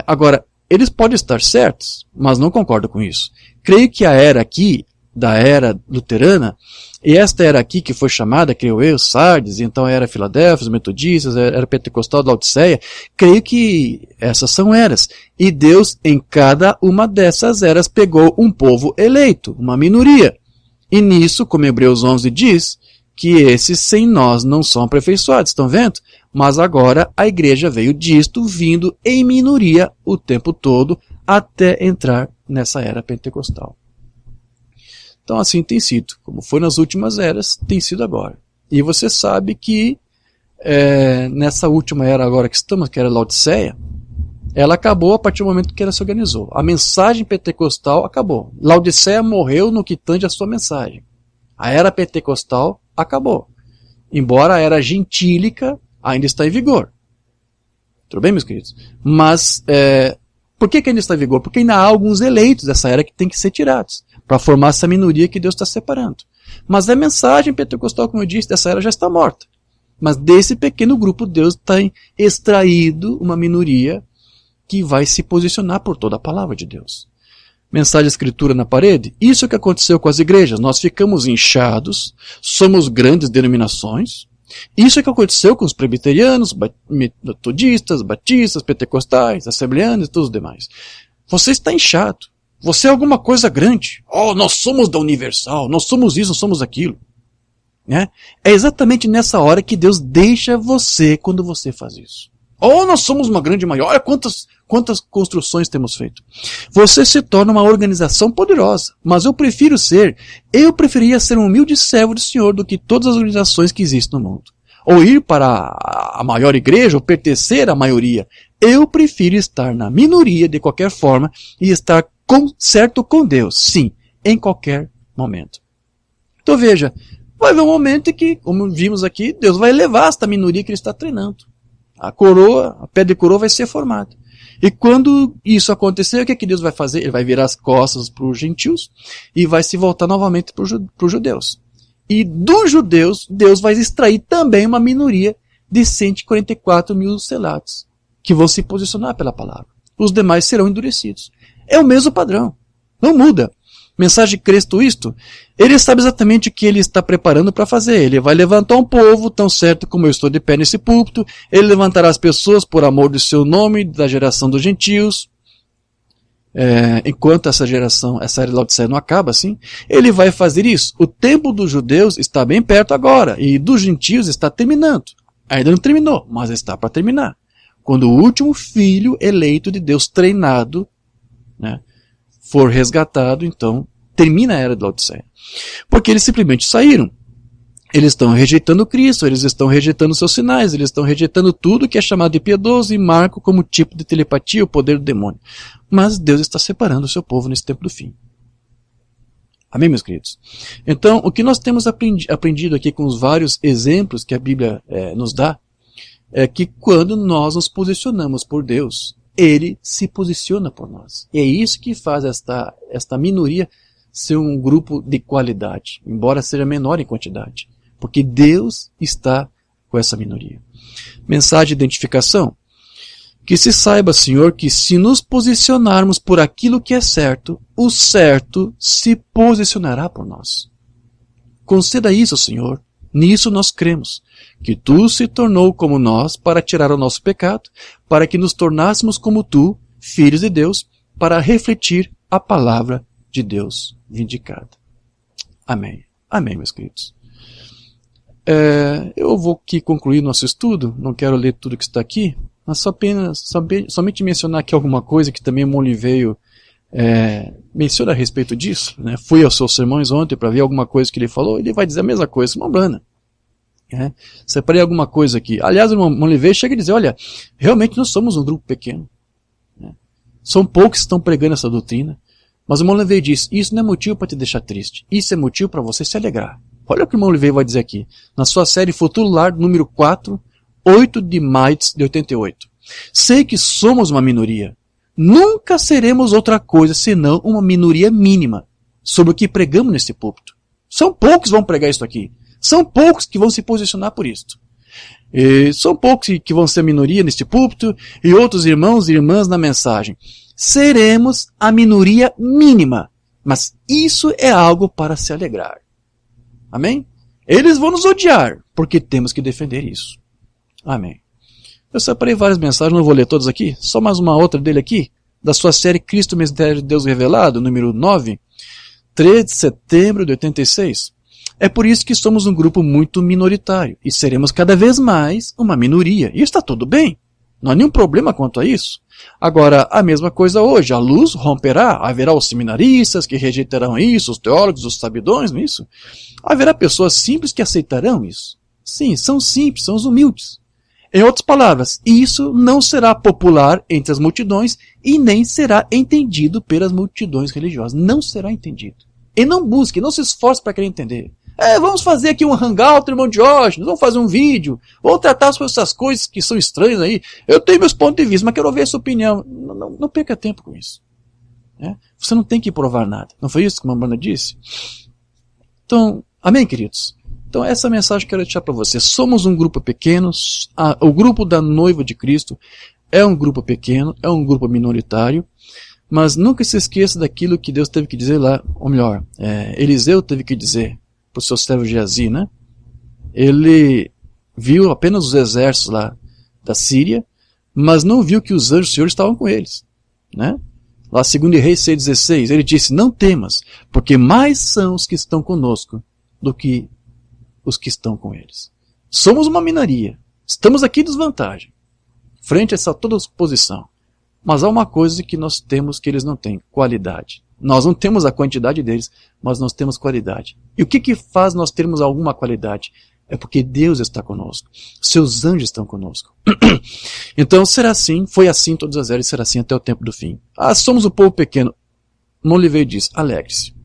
Agora, eles podem estar certos, mas não concordo com isso. Creio que a era aqui, da era luterana, e esta era aqui que foi chamada, creio eu, Sardes, e então era Filadélfia, os metodistas, era pentecostal da Laodiceia, creio que essas são eras. E Deus, em cada uma dessas eras, pegou um povo eleito, uma minoria. E nisso, como Hebreus 11 diz, que esses sem nós não são aperfeiçoados, estão vendo? Mas agora a igreja veio disto, vindo em minoria o tempo todo, até entrar nessa era pentecostal. Então assim tem sido. Como foi nas últimas eras, tem sido agora. E você sabe que nessa última era agora que estamos, que era Laodiceia, ela acabou a partir do momento que ela se organizou. A mensagem pentecostal acabou. Laodiceia morreu no que tange a sua mensagem. A era pentecostal acabou. Embora a era gentílica ainda está em vigor. Tudo bem, meus queridos? Mas por que ainda está em vigor? Porque ainda há alguns eleitos dessa era que têm que ser tirados para formar essa minoria que Deus está separando. Mas a mensagem pentecostal, como eu disse, dessa era já está morta. Mas desse pequeno grupo, Deus tem extraído uma minoria que vai se posicionar por toda a palavra de Deus. Mensagem escritura na parede? Isso é o que aconteceu com as igrejas. Nós ficamos inchados, somos grandes denominações. Isso é o que aconteceu com os presbiterianos, metodistas, batistas, pentecostais, assembleanos e todos os demais. Você está inchado. Você é alguma coisa grande. Oh, nós somos da Universal, nós somos isso, nós somos aquilo. É exatamente nessa hora que Deus deixa você quando você faz isso. Oh, nós somos uma grande maioria. Olha quantas construções temos feito. Você se torna uma organização poderosa. Mas eu preferia ser um humilde servo do Senhor do que todas as organizações que existem no mundo. Ou ir para a maior igreja, ou pertencer à maioria. Eu prefiro estar na minoria de qualquer forma e estar certo com Deus. Sim, em qualquer momento. Então veja, vai haver um momento em que, como vimos aqui, Deus vai levar esta minoria que Ele está treinando. A pedra de coroa vai ser formada. E quando isso acontecer, o que Deus vai fazer? Ele vai virar as costas para os gentios e vai se voltar novamente para os judeus. E dos judeus, Deus vai extrair também uma minoria de 144 mil selados, que vão se posicionar pela palavra. Os demais serão endurecidos. É o mesmo padrão. Não muda. Mensagem de Cristo isto? Ele sabe exatamente o que ele está preparando para fazer. Ele vai levantar um povo, tão certo como eu estou de pé nesse púlpito. Ele levantará as pessoas por amor do seu nome, da geração dos gentios. Enquanto essa era de Laodiceia não acaba assim, ele vai fazer isso. O tempo dos judeus está bem perto agora, e dos gentios está terminando. Ainda não terminou, mas está para terminar. Quando o último filho eleito de Deus treinado, né, for resgatado, então termina a era de Laodiceia. Porque eles simplesmente saíram. Eles estão rejeitando Cristo, eles estão rejeitando seus sinais, eles estão rejeitando tudo que é chamado de piedoso e marco como tipo de telepatia, o poder do demônio. Mas Deus está separando o seu povo nesse tempo do fim. Amém, meus queridos? Então, o que nós temos aprendido aqui com os vários exemplos que a Bíblia nos dá, é que quando nós nos posicionamos por Deus, Ele se posiciona por nós. E é isso que faz esta minoria ser um grupo de qualidade, embora seja menor em quantidade. Porque Deus está com essa minoria. Mensagem de identificação. Que se saiba, Senhor, que se nos posicionarmos por aquilo que é certo, o certo se posicionará por nós. Conceda isso, Senhor. Nisso nós cremos, que Tu se tornou como nós para tirar o nosso pecado, para que nos tornássemos como Tu, filhos de Deus, para refletir a palavra de Deus vindicada. Amém. Amém, meus queridos. Eu vou aqui concluir nosso estudo, não quero ler tudo que está aqui, mas somente mencionar aqui alguma coisa que também Moliveio menciona a respeito disso. Né? Fui aos seus sermões ontem para ver alguma coisa que ele falou, ele vai dizer a mesma coisa, irmão Branham. Separei alguma coisa aqui. Aliás, o irmão Moliveio chega a dizer, olha, realmente nós somos um grupo pequeno. Né? São poucos que estão pregando essa doutrina, mas o irmão Moliveio diz, isso não é motivo para te deixar triste, isso é motivo para você se alegrar. Olha o que o irmão Moliveio vai dizer aqui, na sua série Futuro Lar, número 4, 8 de maio de 88. Sei que somos uma minoria. Nunca seremos outra coisa senão uma minoria mínima sobre o que pregamos nesse púlpito. São poucos que vão pregar isso aqui. São poucos que vão se posicionar por isto. São poucos que vão ser minoria neste púlpito e outros irmãos e irmãs na mensagem. Seremos a minoria mínima, mas isso é algo para se alegrar. Amém? Eles vão nos odiar, porque temos que defender isso. Amém. Eu separei várias mensagens, não vou ler todas aqui, só mais uma outra dele aqui, da sua série Cristo, Mistério de Deus Revelado, número 9, 3 de setembro de 86. É por isso que somos um grupo muito minoritário, e seremos cada vez mais uma minoria. E está tudo bem, não há nenhum problema quanto a isso. Agora, a mesma coisa hoje, a luz romperá, haverá os seminaristas que rejeitarão isso, os teólogos, os sabidões, não é isso? Haverá pessoas simples que aceitarão isso. Sim, são simples, são os humildes. Em outras palavras, isso não será popular entre as multidões e nem será entendido pelas multidões religiosas. Não será entendido. E não busque, não se esforce para querer entender. Vamos fazer aqui um hangout, irmão Diógenes, vamos fazer um vídeo, vamos tratar sobre essas coisas que são estranhas aí. Eu tenho meus pontos de vista, mas quero ouvir a sua opinião. Não perca tempo com isso. Você não tem que provar nada. Não foi isso que a Mambrana disse? Então, amém, queridos? Então, essa mensagem que eu quero deixar para você. Somos um grupo pequeno, o grupo da noiva de Cristo é um grupo pequeno, é um grupo minoritário, mas nunca se esqueça daquilo que Deus teve que dizer lá, ou melhor, Eliseu teve que dizer para o seu servo Geazi, né? Ele viu apenas os exércitos lá da Síria, mas não viu que os anjos do Senhor estavam com eles, né? Lá 2 Reis 6,16, ele disse, não temas, porque mais são os que estão conosco do que os que estão com eles. Somos uma minoria, estamos aqui em desvantagem, frente a essa toda oposição. Mas há uma coisa que nós temos que eles não têm, qualidade. Nós não temos a quantidade deles, mas nós temos qualidade. E o que faz nós termos alguma qualidade? É porque Deus está conosco. Seus anjos estão conosco. Então será assim, foi assim todas as eras e será assim até o tempo do fim. Somos um povo pequeno. Moliveiro diz, alegre-se.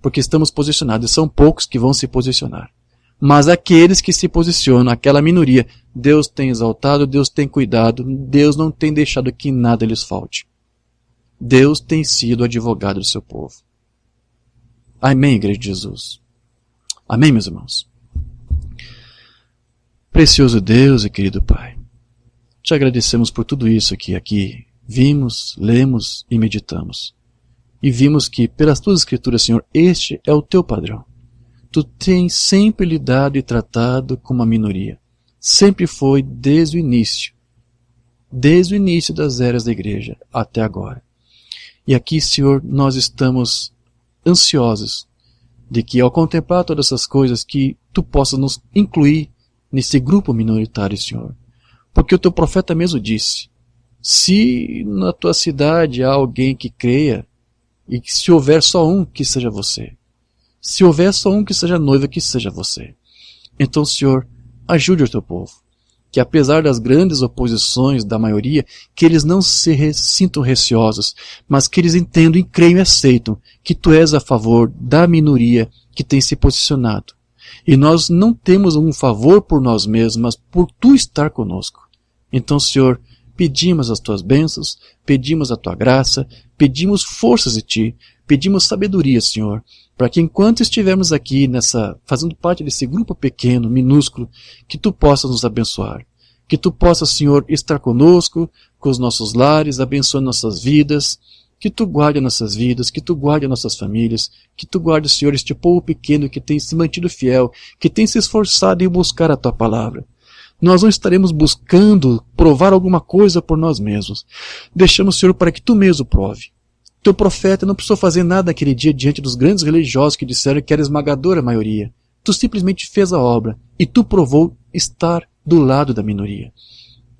Porque estamos posicionados, e são poucos que vão se posicionar. Mas aqueles que se posicionam, aquela minoria, Deus tem exaltado, Deus tem cuidado, Deus não tem deixado que nada lhes falte. Deus tem sido advogado do seu povo. Amém, Igreja de Jesus. Amém, meus irmãos. Precioso Deus e querido Pai, te agradecemos por tudo isso que aqui vimos, lemos e meditamos. E vimos que, pelas tuas escrituras, Senhor, este é o teu padrão. Tu tens sempre lidado e tratado com uma minoria. Sempre foi desde o início das eras da igreja até agora. E aqui, Senhor, nós estamos ansiosos de que, ao contemplar todas essas coisas, que tu possas nos incluir nesse grupo minoritário, Senhor. Porque o teu profeta mesmo disse, se na tua cidade há alguém que creia, e que se houver só um, que seja você. Se houver só um que seja noiva, que seja você. Então, Senhor, ajude o teu povo. Que apesar das grandes oposições da maioria, que eles não se sintam receosos, mas que eles entendam e creiam e aceitam que tu és a favor da minoria que tem se posicionado. E nós não temos um favor por nós mesmos, mas por tu estar conosco. Então, Senhor, pedimos as tuas bênçãos, pedimos a tua graça, pedimos forças de ti, pedimos sabedoria, Senhor, para que enquanto estivermos aqui fazendo parte desse grupo pequeno, minúsculo, que tu possas nos abençoar. Que tu possas, Senhor, estar conosco, com os nossos lares, abençoando nossas vidas, que tu guarde nossas vidas, que tu guarde nossas famílias, que tu guarde, Senhor, este povo pequeno que tem se mantido fiel, que tem se esforçado em buscar a tua palavra. Nós não estaremos buscando provar alguma coisa por nós mesmos. Deixamos, Senhor, para que Tu mesmo prove. Teu profeta não precisou fazer nada naquele dia diante dos grandes religiosos que disseram que era esmagadora a maioria. Tu simplesmente fez a obra e Tu provou estar do lado da minoria.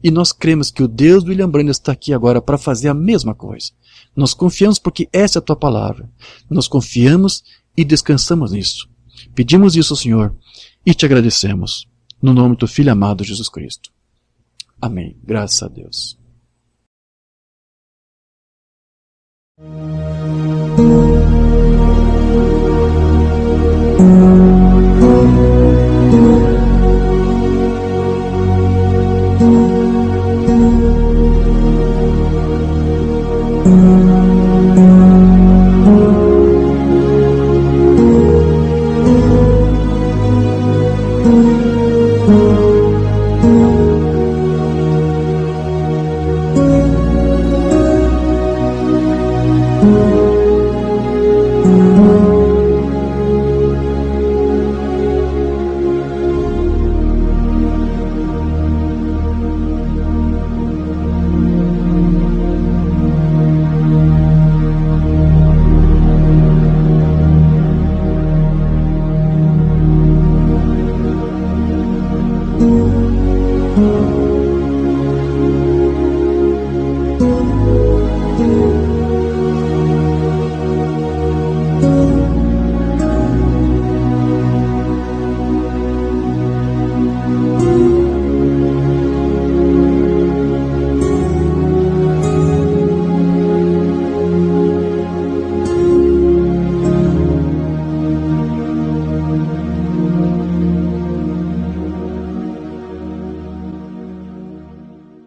E nós cremos que o Deus do William Branham está aqui agora para fazer a mesma coisa. Nós confiamos porque essa é a Tua palavra. Nós confiamos e descansamos nisso. Pedimos isso, Senhor, e Te agradecemos. No nome do Teu Filho amado, Jesus Cristo. Amém. Graças a Deus.